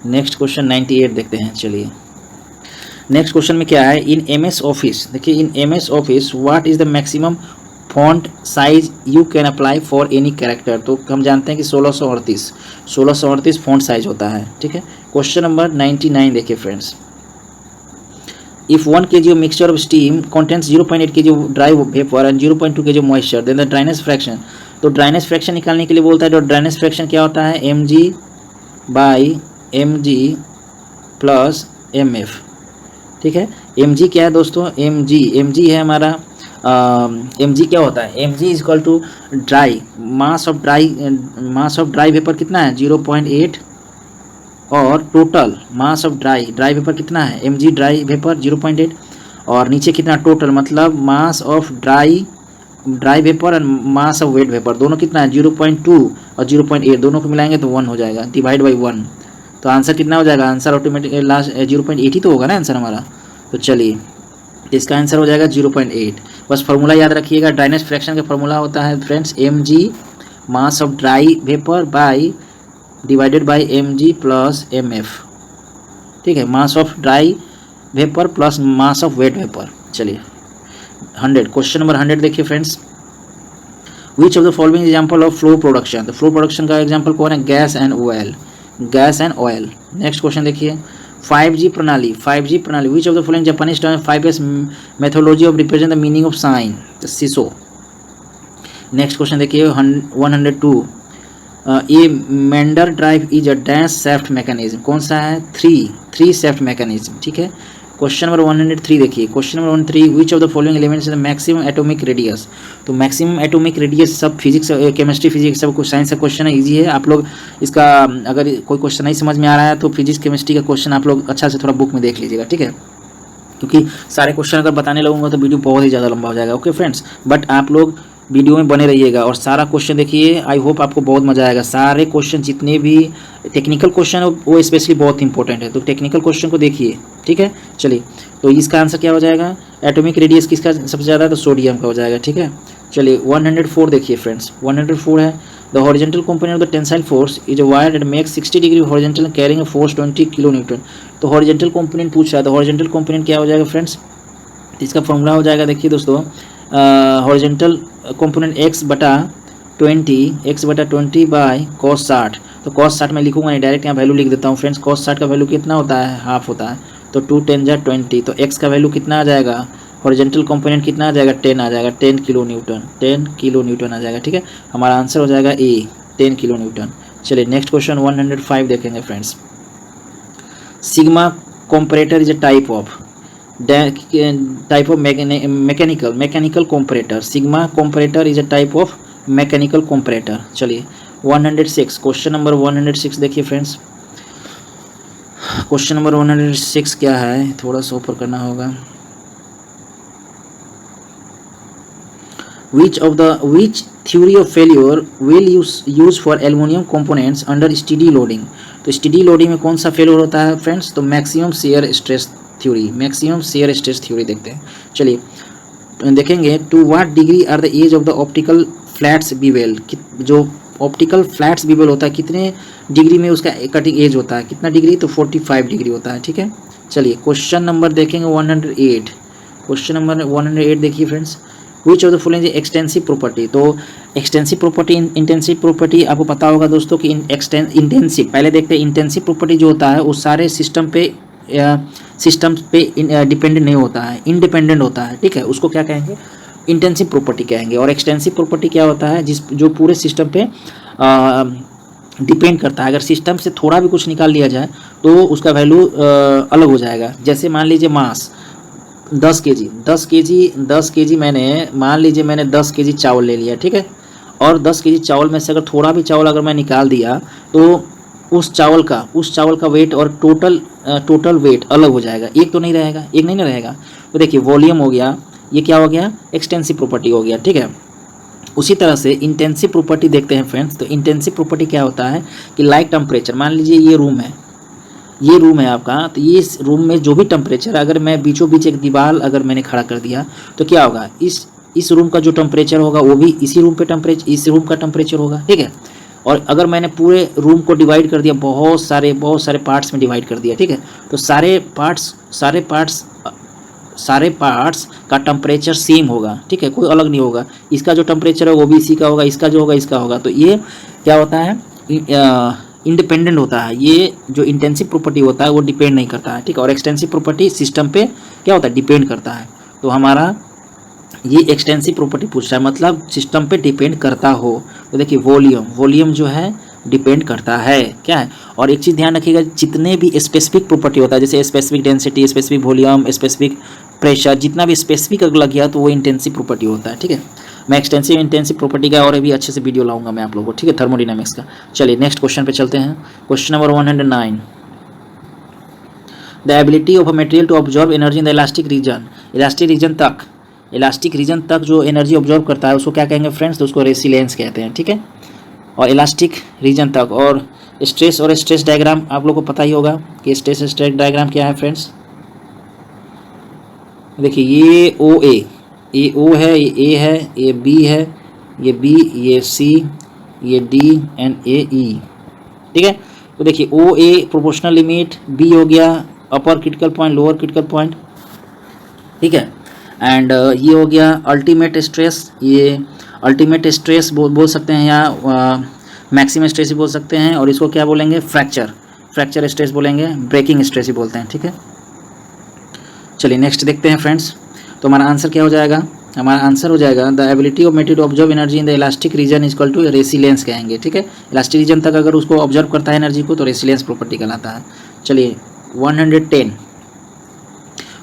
नेक्स्ट क्वेश्चन 98 देखते हैं। चलिए नेक्स्ट क्वेश्चन में क्या है, इन MS ऑफिस, देखिए इन MS office what is the maximum font size you can apply for any character, तो हम जानते हैं कि 1638 फॉन्ट साइज होता है, ठीक है। क्वेश्चन नंबर 99 देखिए friends, if 1 kg of mixture of steam contains 0.8 kg of dry vapor and 0.2 kg of moisture, then the dryness fraction, तो ड्राइनेस फ्रैक्शन निकालने के लिए बोलता है, तो ड्राइनेस फ्रैक्शन क्या होता है, mg प्लस mf, ठीक है। mg क्या है दोस्तों, mg है हमारा, mg क्या होता है, mg is equal to dry mass of dry vapour कितना है 0.8 और total mass of dry vapour कितना है mg ड्राई वेपर 0.8 और नीचे कितना टोटल, मतलब मास ऑफ ड्राई वेपर और मास ऑफ वेट वेपर दोनों कितना है 0.2 और 0.8 दोनों को मिलाएंगे तो 1 हो जाएगा, डिवाइड बाई 1, तो आंसर कितना हो जाएगा, आंसर ऑटोमेटिक लास्ट 0.8 ही तो होगा ना आंसर हमारा। तो चलिए इसका आंसर हो जाएगा 0.8। बस फार्मूला याद रखिएगा, ड्राइनेस फ्रैक्शन का फार्मूला होता है friends mg mass of dry vapour by divided by mg plus mf, ठीक है, mass of dry vapour plus mass of wet vapour. चलिए 100, क्वेश्चन नंबर 100 देखिए friends, which of the following example of flow production, तो flow production का example कौन है, gas and oil. Next question देखिए 5G प्रणाली, which of the following Japanese term 5S methodology of represent the meaning of sine, सिसो। Next question देखिए 102, a meander drive is a dash shaft mechanism, कौन सा है, three शेफ्ट mechanism, ठीक है। Question number 103 देखिए, question number 103, which of the following elements maximum atomic radius, तो maximum atomic radius सब फिजिक्स केमिस्ट्री फिजिक्स सब कुछ साइंस का क्वेश्चन है, इजी है। आप लोग इसका अगर कोई क्वेश्चन नहीं समझ में आ रहा है तो फिजिक्स केमिस्ट्री का क्वेश्चन आप लोग अच्छा से थोड़ा बुक में देख लीजिएगा, ठीक है, क्योंकि सारे क्वेश्चन अगर बताने लगूंगा तो वीडियो बहुत ही ज़्यादा लंबा हो जाएगा। ओके फ्रेंड्स, बट आप लोग वीडियो में बने रहिएगा और सारा क्वेश्चन देखिए, आई होप आपको बहुत मजा आएगा। सारे क्वेश्चन जितने भी टेक्निकल क्वेश्चन है वो स्पेशली बहुत इंपॉर्टेंट है, तो टेक्निकल क्वेश्चन को देखिए, ठीक है। चलिए तो इसका आंसर क्या हो जाएगा, एटॉमिक रेडियस किसका सबसे ज़्यादा है, तो सोडियम का हो जाएगा, ठीक है। चलिए 104 देखिए फ्रेंड्स, 104 है, the horizontal component of the tensile force is a wire that makes 60 degree horizontal carrying a force 20 kilo Newton, तो हॉरिजॉन्टल कंपोनेंट पूछ रहा है, तो हॉरिजॉन्टल कंपोनेंट क्या हो जाएगा फ्रेंड्स, इसका फॉर्मूला हो जाएगा, देखिए दोस्तों, हॉरिजॉन्टल कंपोनेंट x बटा 20 बाई cos 60, तो cos 60 मैं लिखूंगा नहीं, डायरेक्ट यहाँ वैल्यू लिख देता हूँ फ्रेंड्स। cos 60 का वैल्यू कितना होता है, हाफ होता है, तो 2 10 जा 20, तो x का वैल्यू कितना आ जाएगा, हॉरिजॉन्टल कंपोनेंट कितना आ जाएगा 10 आ जाएगा, 10 किलो न्यूटन आ जाएगा, ठीक है। हमारा आंसर हो जाएगा ए 10 किलो न्यूटन। चलिए नेक्स्ट क्वेश्चन 105 देखेंगे friends, sigma comparator is a type of mechanical comparator, sigma comparator is a type of mechanical comparator. चलिए 106, क्वेश्चन नंबर 106 देखिए फ्रेंड्स, क्वेश्चन नंबर 106 क्या है, थोड़ा सा ऊपर करना होगा, which theory of failure will use for aluminum components under steady loading, तो steady loading में कौन सा फेलियर होता है फ्रेंड्स, तो मैक्सिमम शेयर स्ट्रेस थ्योरी देखते हैं। चलिए देखेंगे, to what degree are the edge of the optical flats bevel, जो ऑप्टिकल फ्लैट्स बीवेल होता है कितने डिग्री में उसका कटिंग एज होता है, कितना डिग्री, तो 45 डिग्री होता है, ठीक है। चलिए क्वेश्चन नंबर देखेंगे 108, क्वेश्चन नंबर 108 देखिए friends, which of the following extensive property, तो एक्सटेंसिव प्रॉपर्टी इंटेंसिव प्रॉपर्टी आपको पता होगा दोस्तों कि इंटेंसिव, पहले देखते हैं इंटेंसिव प्रॉपर्टी जो होता है वो सारे सिस्टम पे डिपेंडेंट नहीं होता है, इंडिपेंडेंट होता है, ठीक है, उसको क्या कहेंगे, इंटेंसिव प्रॉपर्टी कहेंगे। और एक्सटेंसिव प्रॉपर्टी क्या होता है, जो पूरे सिस्टम पे डिपेंड करता है, अगर सिस्टम से थोड़ा भी कुछ निकाल लिया जाए तो उसका वैल्यू अलग हो जाएगा। जैसे मान लीजिए मास 10 केजी मैंने, मान लीजिए मैंने 10 केजी चावल ले लिया, ठीक है, और 10 केजी चावल में से अगर थोड़ा भी चावल अगर मैं निकाल दिया तो उस चावल का वेट और टोटल वेट अलग हो जाएगा, एक तो नहीं रहेगा, एक नहीं ना रहेगा। तो देखिए वॉल्यूम हो गया, ये क्या हो गया, एक्सटेंसिव प्रॉपर्टी हो गया, ठीक है। उसी तरह से इंटेंसिव प्रॉपर्टी देखते हैं फ्रेंड्स, तो इंटेंसिव प्रॉपर्टी क्या होता है कि लाइक टेम्परेचर, मान लीजिए ये रूम है आपका, तो ये रूम में जो भी टेम्परेचर, अगर मैं बीचों बीच एक दीवार अगर मैंने खड़ा कर दिया तो क्या होगा, इस रूम का जो टेम्परेचर होगा वो भी इस रूम का टेम्परेचर होगा, ठीक है। और अगर मैंने पूरे रूम को डिवाइड कर दिया, बहुत सारे पार्ट्स में डिवाइड कर दिया, ठीक है, तो सारे पार्ट्स सारे पार्ट्स का टेम्परेचर सेम होगा, ठीक है, कोई अलग नहीं होगा। इसका जो टेम्परेचर है वो भी इसी का होगा, इसका जो होगा इसका होगा। तो ये क्या होता है, इंडिपेंडेंट होता है। ये जो इंटेंसिव प्रॉपर्टी होता है वो डिपेंड नहीं करता है, ठीक है। और एक्सटेंसिव प्रॉपर्टी सिस्टम पे क्या होता है, डिपेंड करता है। तो हमारा ये एक्सटेंसिव प्रॉपर्टी पूछ रहा है, मतलब सिस्टम पे डिपेंड करता हो। तो देखिए वॉल्यूम जो है डिपेंड करता है, क्या है। और एक चीज़ ध्यान रखिएगा, जितने भी स्पेसिफिक प्रॉपर्टी होता है, जैसे specific density, specific volume, specific pressure, जितना भी स्पेसिफिक अगर लग गया तो वो इंटेंसिव प्रॉपर्टी होता है, ठीक है। मैं एक्सटेंसिव इंटेंसिव प्रॉपर्टी का और भी अच्छे से वीडियो लाऊंगा मैं आप लोगों को, ठीक है, थर्मोडायनामिक्स का। चलिए नेक्स्ट क्वेश्चन पे चलते हैं। Question number 109, the ability of a material to absorb energy in the elastic region तक जो एनर्जी ऑब्जॉर्व करता है उसको क्या कहेंगे फ्रेंड्स, तो उसको रेसिलियंस कहते हैं, ठीक है। और इलास्टिक रीजन तक, और स्ट्रेस और स्ट्रेस डायग्राम आप लोग को पता ही होगा कि स्ट्रेस स्ट्रेस डायग्राम क्या है फ्रेंड्स। देखिए ये ये ओ है, ये ए है, ये बी है, ये बी, ये सी, ये डी एंड ए ई, ठीक है। तो देखिए ओ ए प्रोपोर्शनल लिमिट, बी हो गया अपर critical point, lower critical point, ठीक है। एंड ये हो गया अल्टीमेट स्ट्रेस, ये अल्टीमेट स्ट्रेस बोल सकते हैं या मैक्सिमम स्ट्रेस ही बोल सकते हैं। और इसको क्या बोलेंगे, फ्रैक्चर स्ट्रेस बोलेंगे, ब्रेकिंग स्ट्रेस ही बोलते हैं, ठीक है। चलिए नेक्स्ट देखते हैं फ्रेंड्स। तो हमारा आंसर क्या हो जाएगा, हमारा आंसर हो जाएगा the ability of material to absorb energy in the elastic region is equal to resilience कहेंगे, ठीक है। इलास्टिक रीजन तक अगर उसको ऑब्जर्व करता है एनर्जी को तो रेसिलियंस प्रॉपर्टी कहलाता है। चलिए 110,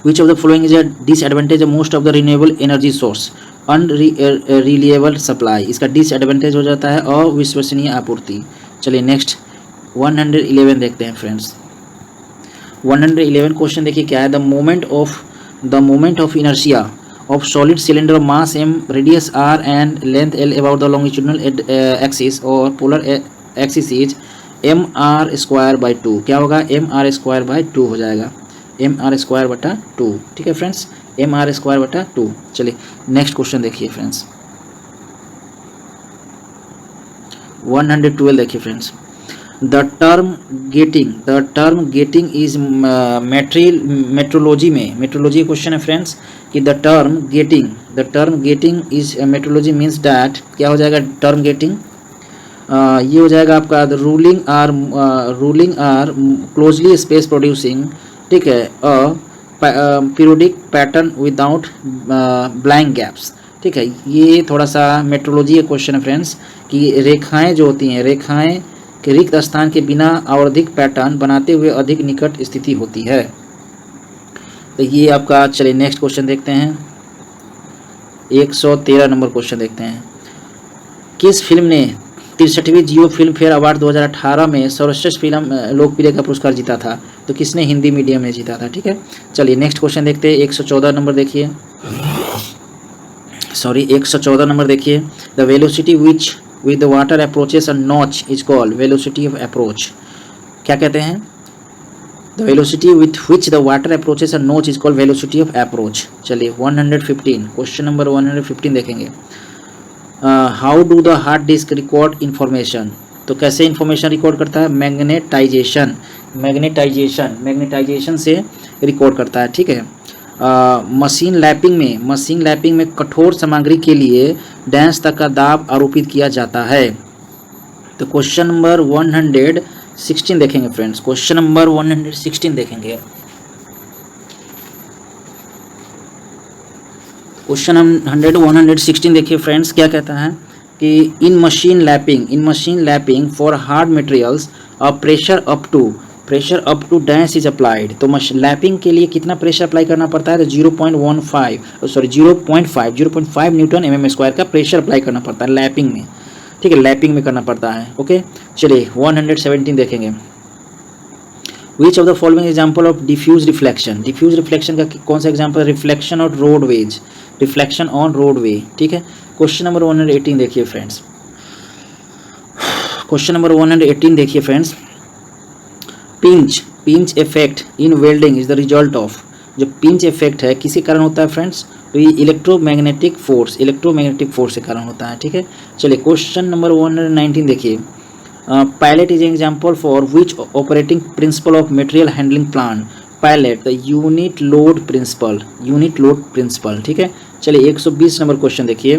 विच of the following is a disadvantage of most of the renewable energy source, unreliable supply, इसका डिसएडवांटेज हो जाता है अविश्वसनीय आपूर्ति। चलिए नेक्स्ट 111 देखते हैं फ्रेंड्स। 111 क्वेश्चन देखिए क्या है, the moment of inertia of solid cylinder of mass m, radius r and length l about the longitudinal axis or polar axis is mr square by 2, क्या होगा, mr square by 2 हो जाएगा, mr square बटा 2, ठीक है friends, mr square बटा 2। चलिए next question देखिए फ्रेंड्स 112 देखिए friends, the term gating is metrology में, मेट्रोलॉजी क्वेश्चन है फ्रेंड्स कि the term gating is metrology means that, क्या हो जाएगा टर्म गेटिंग, ये हो जाएगा आपका ruling or closely space producing, ठीक है, periodic pattern without blank gaps, ठीक है। ये थोड़ा सा मेट्रोलॉजी का क्वेश्चन है फ्रेंड्स कि रेखाएं जो होती हैं, रेखाएं के रिक्त स्थान के बिना आवधिक पैटर्न बनाते हुए अधिक निकट स्थिति होती है। तो ये आपका, चलिए नेक्स्ट क्वेश्चन देखते हैं, 113 नंबर क्वेश्चन देखते हैं। किस फिल्म ने 63वीं जियो फिल्म फेयर अवार्ड 2018 में सर्वश्रेष्ठ फिल्म लोकप्रिय का पुरस्कार जीता था, तो किसने हिंदी मीडियम में जीता था, ठीक है। चलिए नेक्स्ट क्वेश्चन देखते हैं, 114 नंबर देखिए, 114 नंबर देखिए, the velocity which with the water approaches a notch is called velocity of approach, क्या कहते हैं, the velocity with which the water approaches a notch is called velocity of approach। चलिए 115 question number 115 देखेंगे, how do the hard disk record information, तो कैसे information record करता है, magnetisation से रिकॉर्ड करता है, ठीक है। मशीन लैपिंग में कठोर सामग्री के लिए डेंस तक का दाब आरोपित किया जाता है। तो क्वेश्चन नंबर 116 देखेंगे फ्रेंड्स, क्वेश्चन नंबर 116 देखेंगे, क्वेश्चन 116 देखिए फ्रेंड्स, क्या कहता है कि in machine lapping for hard materials pressure up to dash is applied, तो लैपिंग के लिए कितना प्रेशर अप्लाई करना पड़ता है, तो 0.5 न्यूटन mm स्क्वायर का प्रेशर अप्लाई करना पड़ता है लैपिंग में, ठीक है, लैपिंग में करना पड़ता है, ओके। चलिए 117 देखेंगे, which of the following example of diffuse reflection का कौन सा एग्जाम्पल, रिफ्लेक्शन ऑन रोडवे, ठीक है। क्वेश्चन नंबर 118 देखिए फ्रेंड्स, क्वेश्चन नंबर 118 देखिए friends, pinch effect in welding is the result of, जो पिंच इफेक्ट है किसी कारण होता है फ्रेंड्स, तो ये इलेक्ट्रोमैग्नेटिक फोर्स के कारण होता है, ठीक है। चलिए क्वेश्चन नंबर 119 देखिए, pilot is an example for which operating principle of material handling plan, pilot the unit load principle, ठीक है। चलिए 120 नंबर क्वेश्चन देखिए,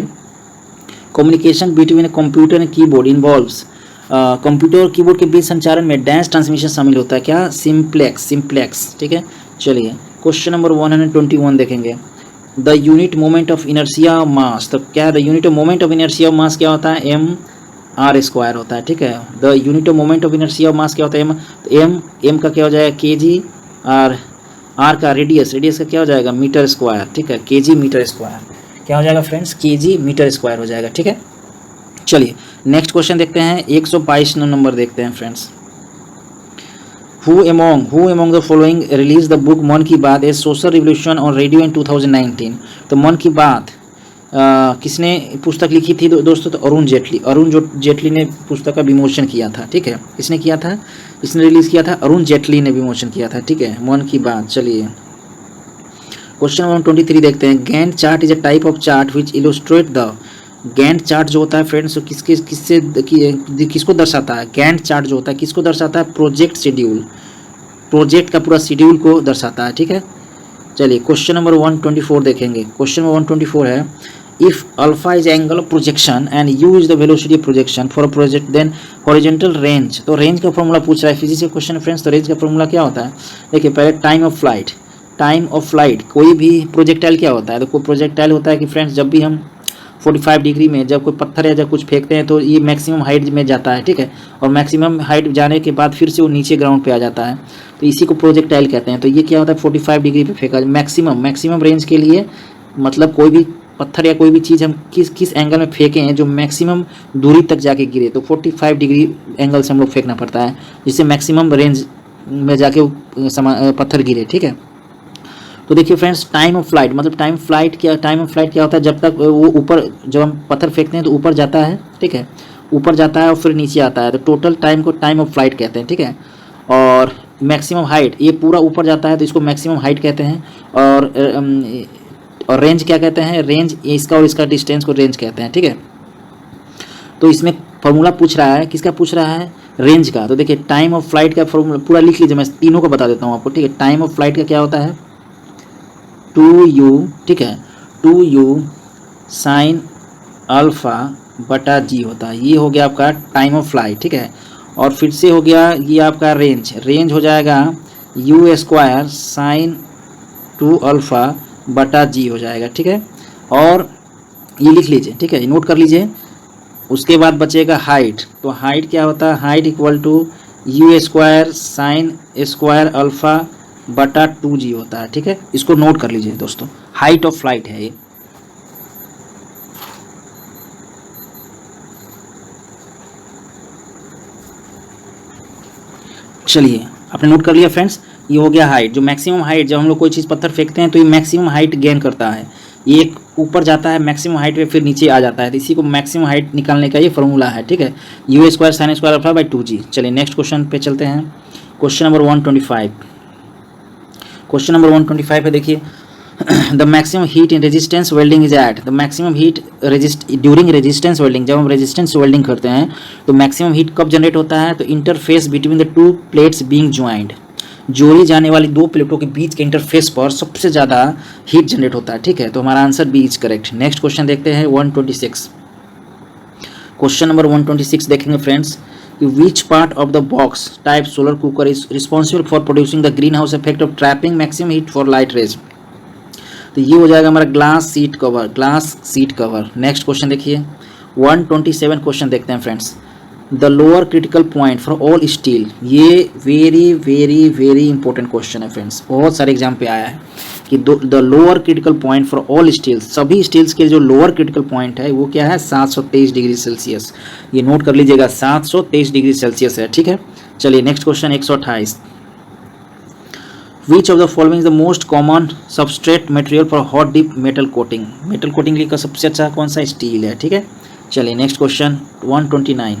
communication between computer and keyboard involves, computer और कीबोर्ड के बीच संचारण में डैश ट्रांसमिशन शामिल होता है, क्या? सिंप्लेक्स, ठीक है। चलिए क्वेश्चन नंबर 121 देखेंगे, the unit moment of inertia mass, तो क्या the unit of moment of inertia mass क्या होता है? mr² होता है, ठीक है। The unit of moment of inertia mass क्या होता है? तो m का क्या हो जाएगा? kg, और r का रेडियस का क्या हो जाएगा? मीटर स्क्वायर, ठीक है। kg मीटर स्क्वायर क्या हो जाएगा फ्रेंड्स? kg मीटर स्क्वायर हो जाएगा, ठीक है। चलिए नेक्स्ट क्वेश्चन देखते हैं, 122 नंबर देखते हैं friends. Who among the following released the book मन की बात, ए सोशल रिवोल्यूशन ऑन रेडियो इन 2019? तो मन की बात किसने पुस्तक लिखी थी दोस्तों? तो अरुण जेटली ने पुस्तक का विमोचन किया था, ठीक है। किसने किया था? इसने रिलीज किया था, अरुण जेटली ने विमोचन किया था, ठीक है, मन की बात। चलिए क्वेश्चन नंबर 23 देखते हैं, Gantt chart is a type of chart which illustrate the, Gantt chart जो होता है फ्रेंड्स किसको दर्शाता है? गैंट चार्ट जो होता है किसको दर्शाता है? प्रोजेक्ट का पूरा शेड्यूल को दर्शाता है, ठीक है। चलिए क्वेश्चन नंबर 124 देखेंगे, क्वेश्चन नंबर 124 है, if alpha is angle of projection and u is the velocity of projection for a project then horizontal range, तो रेंज का फॉर्मूला पूछ रहा है, फिजिक्स का क्वेश्चन फ्रेंड्स। तो रेंज का फॉर्मूला क्या होता है? देखिए पहले टाइम ऑफ फ्लाइट, कोई भी प्रोजेक्टाइल क्या होता है? तो कोई प्रोजेक्टाइल होता है कि फ्रेंड्स जब भी हम 45 डिग्री में जब कोई पत्थर या जब कुछ फेंकते हैं तो ये मैक्सिमम हाइट में जाता है, ठीक है, और मैक्सिमम हाइट जाने के बाद फिर से वो नीचे ग्राउंड पे आ जाता है, तो इसी को प्रोजेक्टाइल कहते हैं। तो ये क्या होता है? 45 डिग्री पे फेंका, मैक्सिमम रेंज के लिए, मतलब कोई भी पत्थर या कोई भी चीज़ हम किस एंगल में फेंके हैं जो मैक्सिमम दूरी तक जाके गिरे, तो 45 डिग्री एंगल से हम लोग फेंकना पड़ता है, जिससे मैक्सिमम रेंज में जाके पत्थर गिरे, ठीक है। तो देखिए फ्रेंड्स, टाइम ऑफ फ्लाइट मतलब टाइम ऑफ फ्लाइट क्या होता है? जब तक वो ऊपर, जब हम पत्थर फेंकते हैं तो ऊपर जाता है, ठीक है, ऊपर जाता है और फिर नीचे आता है, तो टोटल टाइम को टाइम ऑफ फ्लाइट कहते हैं, ठीक है। और मैक्सिमम हाइट, ये पूरा ऊपर जाता है तो इसको मैक्सिमम हाइट कहते हैं, और रेंज क्या कहते हैं? रेंज इसका और इसका डिस्टेंस को रेंज कहते हैं, ठीक है। तो इसमें फॉर्मूला पूछ रहा है, किसका पूछ रहा है? रेंज का। तो देखिए टाइम ऑफ फ्लाइट का फॉर्मूला पूरा लिख लीजिए, मैं तीनों को बता देता हूँ आपको, ठीक है। टाइम ऑफ फ्लाइट का क्या होता है? 2u, ठीक है, 2u साइन अल्फा बटा जी होता है, ये हो गया आपका टाइम ऑफ फ्लाइट, ठीक है। और फिर से हो गया ये आपका रेंज हो जाएगा u² साइन 2 अल्फा बटा जी हो जाएगा, ठीक है। और ये लिख लीजिए, ठीक है, नोट कर लीजिए। उसके बाद बचेगा हाइट, तो हाइट क्या होता है? Height equal to u² sine square alpha बटा 2g होता है, ठीक है। इसको नोट कर लीजिए दोस्तों, हाइट ऑफ फ्लाइट है ये। चलिए आपने नोट कर लिया फ्रेंड्स, ये हो गया हाइट, जो मैक्सिमम हाइट, जब हम लोग कोई चीज़ पत्थर फेंकते हैं तो ये मैक्सिमम हाइट गेन करता है, ये ऊपर जाता है मैक्सिमम हाइट पे, फिर नीचे आ जाता है, तो इसी को मैक्सिमम हाइट निकालने का ये फॉर्मूला है, ठीक है, u² sine square alpha by 2g। चलिए नेक्स्ट क्वेश्चन पे चलते हैं, क्वेश्चन नंबर 125। क्वेश्चन नंबर 125 पे देखिए, the maximum heat in resistance welding is at, the maximum heat during resistance welding, जब हम रेजिस्टेंस वेल्डिंग करते हैं तो मैक्सिमम हीट कब जनरेट होता है? तो interface between the to plates being joined, जोड़ी जाने वाली दो प्लेटों के बीच के इंटरफेस पर सबसे ज़्यादा हीट जनरेट होता है, ठीक है। तो हमारा answer B is correct. Next question देखते हैं 126। क्वेश्चन नंबर 126 देखेंगे friends, which part of the box type solar cooker is responsible for producing the greenhouse effect of trapping maximum heat for light rays? तो ये हो जाएगा हमारा glass seat cover. Next question देखिए 127 question देखते हैं friends, the lower critical point for all steel, ये very very very important question है फ्रेंड्स, बहुत सारे एग्जाम पे आया है कि the lower critical point for all steels, सभी स्टील्स के जो लोअर क्रिटिकल पॉइंट है वो क्या है? 723 डिग्री सेल्सियस, ये नोट कर लीजिएगा, 723 डिग्री सेल्सियस है, ठीक है। चलिए next question 128, which of the following is the most common substrate material for hot dip metal coating, metal coating के लिए सबसे अच्छा कौन सा? स्टील है, ठीक है। चलिए next question 129,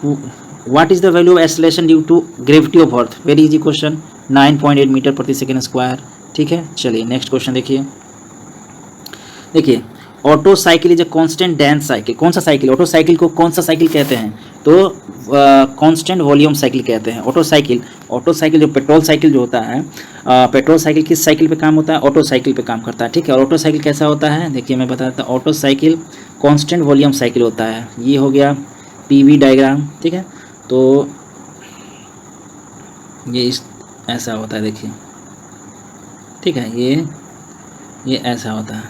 what is the value of acceleration due to gravity of Earth? Very easy question, 9.8 metre प्रति सेकेंड स्क्वायर, ठीक है। चलिए नेक्स्ट क्वेश्चन देखिए, auto cycle is a constant dense cycle. कौन सा साइकिल? ऑटो साइकिल को कौन सा साइकिल कहते हैं? तो कांस्टेंट वॉल्यूम साइकिल कहते हैं ऑटो साइकिल। ऑटो साइकिल जो पेट्रोल साइकिल जो होता है, पेट्रोल साइकिल किस साइकिल पे काम होता है? ऑटो साइकिल पे काम करता है, ठीक है। और ऑटो साइकिल कैसा होता है? देखिए मैं बताता हूँ। Auto cycle constant volume cycle होता है। ये हो गया पीवी डायग्राम, ठीक है। तो ये इस ऐसा होता है, देखिए, ठीक है। ये ऐसा होता है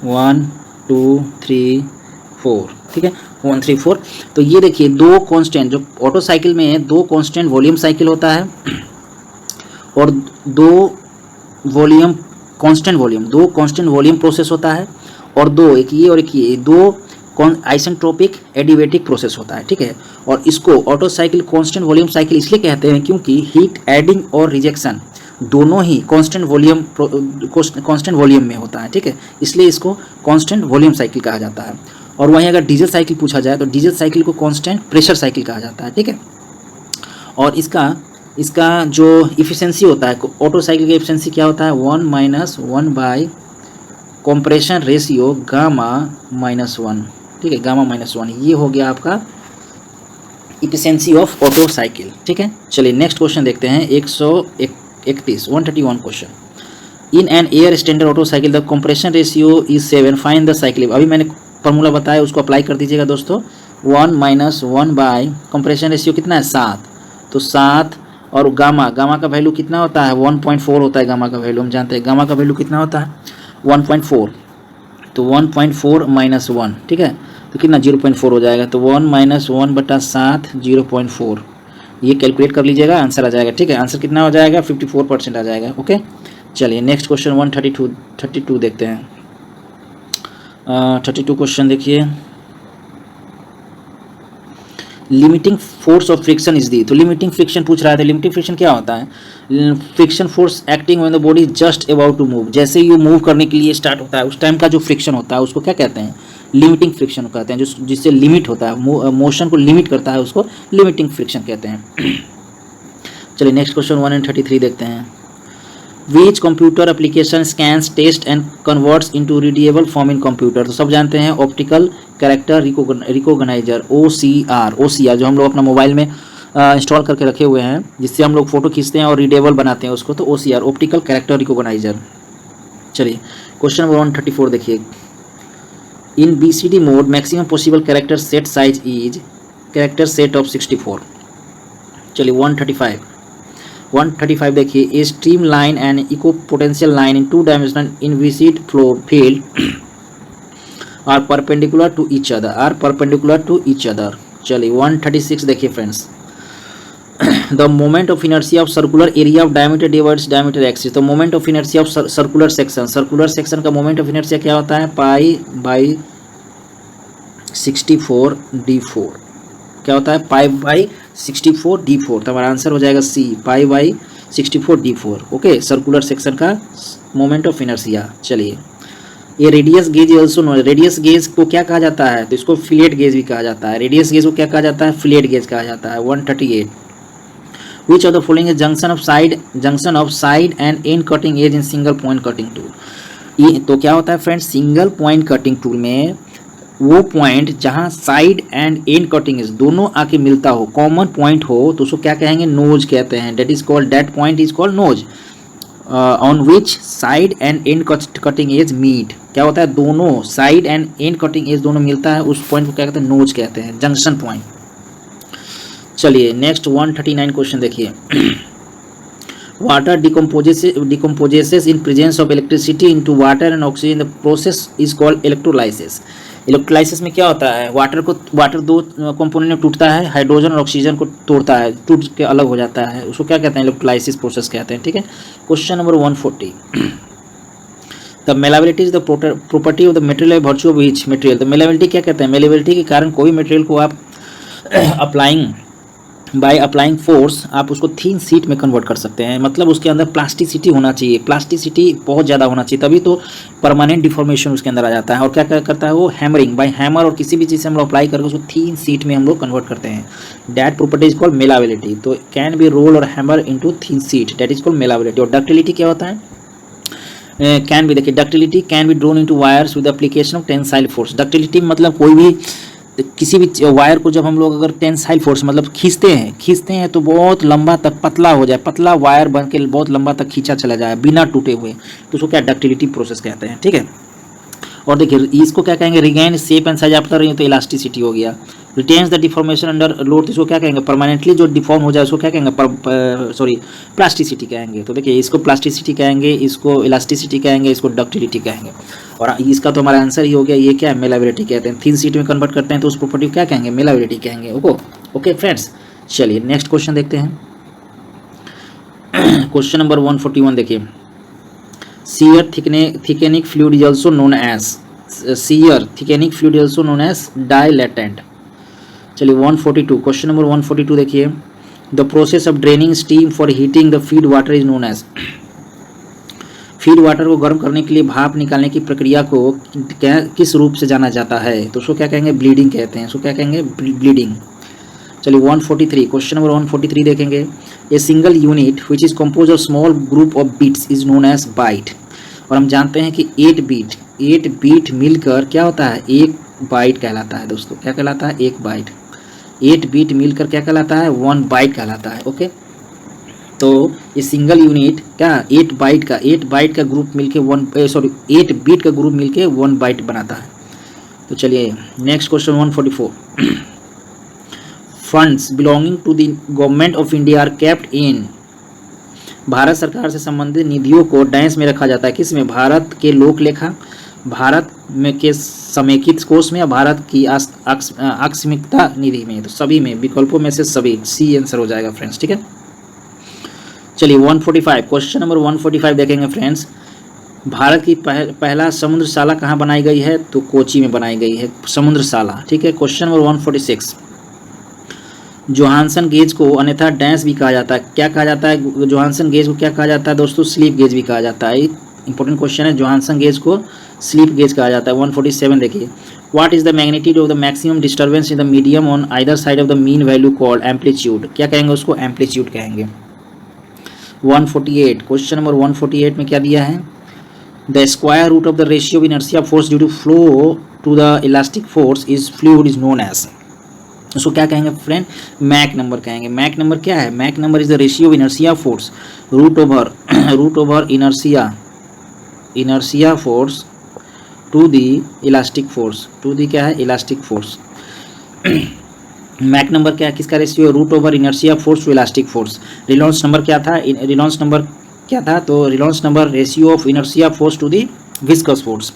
1 2 3 4, ठीक है, 1 3 4। तो ये देखिए दो कांस्टेंट, जो ऑटो साइकिल में दो कांस्टेंट वॉल्यूम साइकिल होता है और दो वॉल्यूम कांस्टेंट वॉल्यूम, दो कांस्टेंट वॉल्यूम प्रोसेस होता है और दो, एक ये और एक ये, दो आइसेंट्रोपिक एडिवेटिक प्रोसेस होता है, ठीक है। और इसको auto cycle constant volume cycle इसलिए कहते हैं क्योंकि हीट एडिंग और रिजेक्शन दोनों ही कांस्टेंट वॉल्यूम में होता है, ठीक है। इसलिए इसको कांस्टेंट वॉल्यूम साइकिल कहा जाता है। और वहीं अगर डीजल साइकिल पूछा जाए तो डीजल साइकिल को कांस्टेंट प्रेशर साइकिल कहा जाता है, ठीक है। और इसका जो इफिशिएंसी होता है, ऑटो साइकिल की इफिशिएंसी क्या होता है? 1 - 1 बाय कंप्रेशन रेशियो गामा -1, ठीक है, गामा -1। ये हो गया आपका इफिशिएंसी ऑफ ऑटो साइकिल, ठीक है। चलिए नेक्स्ट क्वेश्चन देखते हैं। 131 question. In an air standard auto cycle the compression ratio is 7, find the cycle. अभी मैंने फॉर्मूला बताया, उसको अप्लाई कर दीजिएगा दोस्तों। 1 - 1 बाय कंप्रेशन रेशियो कितना है? 7। तो 7 और गामा का वैल्यू कितना होता है? 1.4 होता है गामा का वैल्यू, हम जानते हैं गामा का वैल्यू कितना होता है? 1.4। तो 1.4 - 1, ठीक है, तो कितना? 0.4 हो जाएगा। तो 1 - 1/7 0.4, ये कैलकुलेट कर लीजिएगा, आंसर आ जाएगा, ठीक है। आंसर कितना हो जाएगा? 54% आ जाएगा, ओके। चलिए नेक्स्ट क्वेश्चन 132 देखते हैं। 32 क्वेश्चन देखिए। Limiting force of friction is the. तो लिमिटिंग फ्रिक्शन पूछ रहा था। लिमिटिंग फ्रिक्शन क्या होता है? Friction force acting when the body is just about to move. जैसे ही मूव करने के लिए स्टार्ट होता है उस टाइम का जो फ्रिक्शन होता है उसको क्या कहते हैं? लिमिटिंग फ्रिक्शन कहते हैं। जो जिससे लिमिट होता है, मोशन को लिमिट करता है, उसको लिमिटिंग फ्रिक्शन कहते हैं। चलिए नेक्स्ट क्वेश्चन 133 देखते हैं। Which computer application scans, test and converts into readable form in computer? तो सब जानते हैं ऑप्टिकल कैरेक्टर रिकॉग्नाइजर, OCR जो हम लोग अपना मोबाइल में इंस्टॉल करके रखे हुए हैं, जिससे हम लोग फोटो खींचते हैं और रीडेबल बनाते हैं उसको, तो OCR ऑप्टिकल कैरेक्टर रिकॉग्नाइजर। चलिए क्वेश्चन नंबर 134 देखिए। In BCD mode maximum possible character set size is character set of 64। चलिए 135 देखिए। A stream line and equipotential line in 2 dimensional inviscid flow field are perpendicular to each other. चलिए 136 देखिए friends. The moment of inertia of circular area of diameter divides diameter axis. तो moment of inertia of circular section का moment of inertia क्या होता है? π/64d4। क्या होता है? π/64d4। तो हमारा आंसर हो जाएगा C, π/64d4, okay. Circular section का मोमेंट ऑफ इनर्शिया। चलिए ये radius gauge also know. Radius gauge को क्या कहा जाता है? तो इसको फिलेट गेज भी कहा जाता है। रेडियस गेज को क्या कहा जाता है? फिलेट गेज कहा जाता है। 138 which of the following is junction of side and end cutting edge in single point cutting tool. तो क्या होता है friends? Single point cutting tool में वो पॉइंट जहां side and end cutting edge दोनों आके मिलता हो, कॉमन पॉइंट हो, तो उसको क्या कहेंगे? नोज कहते हैं। That point is called nose. On which side and end cutting edge meet. क्या होता है? दोनों side and end cutting edge दोनों मिलता है, उस पॉइंट को क्या कहते हैं? नोज कहते हैं, जंक्शन पॉइंट। चलिए नेक्स्ट 139 क्वेश्चन देखिए। Water decomposes in presence of electricity into water and oxygen. The process is called electrolysis. Electrolysis में क्या होता है? वाटर दो कंपोनेंट में टूटता है, हाइड्रोजन और ऑक्सीजन को तोड़ता है, टूट के अलग हो जाता है, उसको क्या कहते हैं? इलेक्ट्रोलाइसिस प्रोसेस कहते हैं, ठीक है। Question number 140। The malleability is the property of the material by virtue of which material. तो मेलाबिलिटी क्या कहते हैं? मेलाबिलिटी के कारण कोई मटेरियल को आप बाय अप्लाइंग फोर्स आप उसको थिन शीट में कन्वर्ट कर सकते हैं। मतलब उसके अंदर प्लास्टिसिटी होना चाहिए, प्लास्टिसिटी बहुत ज़्यादा होना चाहिए, तभी तो परमानेंट डिफॉर्मेशन उसके अंदर आ जाता है। और क्या करता है वो? हैमरिंग, बाय हैमर और किसी भी चीज़ से हम लोग अप्लाई करके उसको थिन शीट में हम लोग कन्वर्ट करते हैं। That property is called malleability. तो कैन बी रोल और hammer into thin sheet, that is called malleability. और डक्टिलिटी क्या होता है? कैन बी, देखिए ductility can be drawn into wires with application of tensile force. Ductility मतलब कोई भी किसी भी वायर को जब हम लोग अगर टेंसाइल फोर्स मतलब खींचते हैं तो बहुत लंबा तक पतला हो जाए, पतला वायर बन के बहुत लंबा तक खींचा चला जाए बिना टूटे हुए, तो उसको क्या डक्टिलिटी प्रोसेस कहते हैं, ठीक है। और देखिए इसको क्या कहेंगे, रिगेन शेप एंड साइज, आप बता रही हैं तो इलास्टिसिटी हो गया। Retains the deformation under load, इसको क्या कहेंगे, परमानेंटली जो डिफॉर्म हो जाए उसको क्या कहेंगे, सॉरी प्लास्टिसिटी कहेंगे। तो देखिए इसको प्लास्टिसिटी कहेंगे, इसको इलास्टिसिटी कहेंगे, इसको डक्टिलिटी कहेंगे। और इसका तो हमारा आंसर ही हो गया, ये क्या है, मेलाबिलिटी कहते हैं। थिन शीट में कन्वर्ट करते हैं तो उस प्रॉपर्टी को क्या कहेंगे, मेलाबिलिटी कहेंगे। ओके फ्रेंड्स, चलिए नेक्स्ट क्वेश्चन देखते हैं। क्वेश्चन नंबर 141 देखिए, shear thickening fluid is also known as, shear thickening fluid is also known as dilatant। चलिए 142, क्वेश्चन नंबर 142 देखिए, the process of draining steam for heating the feed water is known as, feed water को गर्म करने के लिए भाप निकालने की प्रक्रिया को किस रूप से जाना जाता है, तो उसको क्या कहेंगे, ब्लीडिंग कहते हैं, उसको क्या कहेंगे, ब्लीडिंग। चलिए 143, क्वेश्चन नंबर 143 देखेंगे, a single unit which is compose of small group of bits is known as byte. और हम जानते हैं कि 8 बीट मिलकर क्या होता है, एक बाइट कहलाता है दोस्तों। क्या कहलाता है, एक बाइट। 8 बीट मिलकर क्या कहलाता है, 1 बाइट कहलाता है। ओके, तो ये सिंगल यूनिट क्या 8 बाइट का ग्रुप मिलके 8 बीट का ग्रुप मिलके 1 बाइट बनाता है। तो चलिए next question 144, funds belonging to the government of India are kept in, Bharat सरकार से संबंधित निधियों को डैश में रखा जाता है, किस में, भारत के लोक लेखा, भारत में के समेकित कोष में, या भारत की आकस्मिकता निधि में। तो सभी में, विकल्पों में से सभी, सी आंसर हो जाएगा फ्रेंड्स, ठीक है। चलिए 145, क्वेश्चन नंबर 145 देखेंगे फ्रेंड्स, भारत की पहला समुद्रशाला कहाँ बनाई गई है, तो कोची में बनाई गई है समुद्रशाला, ठीक है। क्वेश्चन नंबर 146, जोहानसन गेज को अन्यथा डैश भी कहा जाता है, क्या कहा जाता है, जोहानसन गेज को क्या कहा जाता है दोस्तों, स्लीप गेज भी कहा जाता है। इंपॉर्टेंट क्वेश्चन है, जोहानसन गेज को स्लीप गेज कहा जाता है। 147 देखिए, what is the magnitude of the maximum disturbance in the medium on either side of the mean value called amplitude, क्या कहेंगे उसको, एम्पलीट्यूड कहेंगे। 148, क्वेश्चन नंबर 148 में क्या दिया है, the square root of the ratio of inertia force due to flow to the elastic force is fluid is known as, उसको क्या कहेंगे फ्रेंड, मैक नंबर कहेंगे। मैक नंबर क्या है, Mach number is the ratio of inertia force root over inertia force to the elastic force, to the क्या है, elastic force. Mach number क्या है, किसका रेशियो है, root over inertia force to elastic force. Reynolds number क्या था, Reynolds number क्या था, तो Reynolds number ratio of inertia force to the viscous force.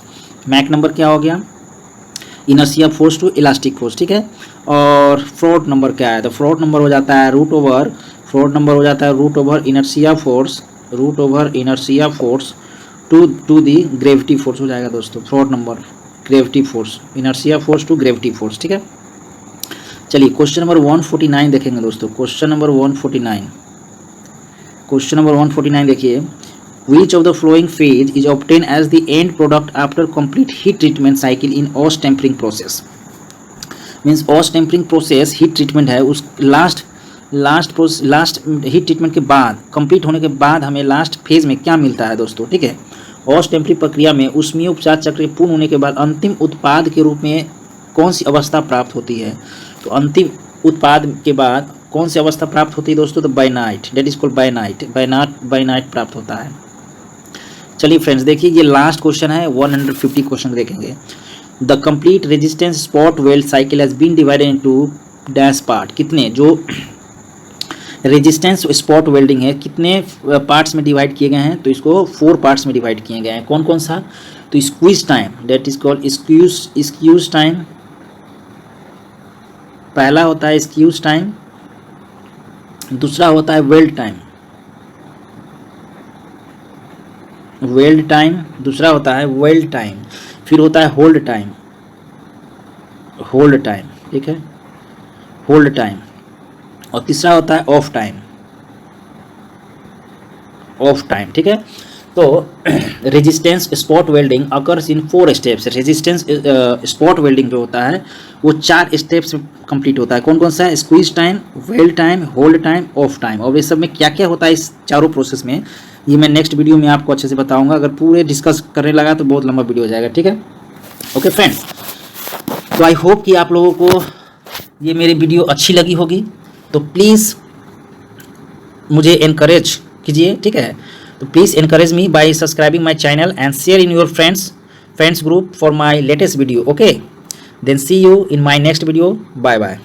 Mach number क्या हो गया, inertia force to elastic force, ठीक है। और फ्रॉड नंबर क्या है, तो फ्रॉड नंबर हो जाता है root over inertia force to the gravity force हो जाएगा दोस्तों। Froude number gravity force, inertia force to gravity force, ठीक है। चलिए क्वेश्चन नंबर 149 देखेंगे दोस्तों। क्वेश्चन नंबर 149 देखिए, which of the flowing phase is obtained as the end product after complete heat treatment cycle in Oss tempering process। Means Oss tempering process heat treatment है, उस last heat treatment के बाद, complete होने के बाद हमें last phase में क्या मिलता है दोस्तों, ठीक है। Oss tempering प्रक्रिया में ऊष्मीय उपचार चक्र पूर्ण होने के बाद अंतिम उत्पाद के रूप में कौन सी अवस्था प्राप्त होती है, तो अंतिम उत्पाद के बाद कौन सी अवस्था प्राप्त होती है दोस्तों, तो बाइनाइट, डेट इज कॉल्ड बाइनाइट प्राप्त होता है। चलिए फ्रेंड्स देखिए, ये लास्ट क्वेश्चन है, 150 क्वेश्चन देखेंगे। The complete resistance spot weld cycle has been divided into dash part, कितने, जो रेजिस्टेंस स्पॉट वेल्डिंग है कितने पार्ट्स में डिवाइड किए गए हैं, तो इसको 4 पार्ट्स में डिवाइड किए गए हैं। कौन कौन सा, तो squeeze time, that is called squeeze time, पहला होता है स्क्यूज टाइम, दूसरा होता है वेल्ड टाइम, दूसरा होता है वेल्ड टाइम, फिर होता है होल्ड टाइम, ठीक है, होल्ड टाइम, और तीसरा होता है ऑफ टाइम, ठीक है। तो resistance spot welding occurs in 4 steps. Resistance spot welding जो होता है वो 4 स्टेप्स में कंप्लीट होता है। कौन कौन सा है, squeeze time, weld time, hold time, of time. और ये सब में क्या क्या होता है इस चारों प्रोसेस में, ये मैं नेक्स्ट वीडियो में आपको अच्छे से बताऊंगा। अगर पूरे डिस्कस करने लगा तो बहुत लंबा वीडियो हो जाएगा, ठीक है। ओके फ्रेंड्स, तो आई होप कि आप लोगों को ये मेरी वीडियो अच्छी लगी होगी, तो प्लीज़ मुझे इनकरेज कीजिए, ठीक है। तो please encourage me by subscribing my channel and share in your friends group for my latest video. Okay, then see you in my next video. Bye bye.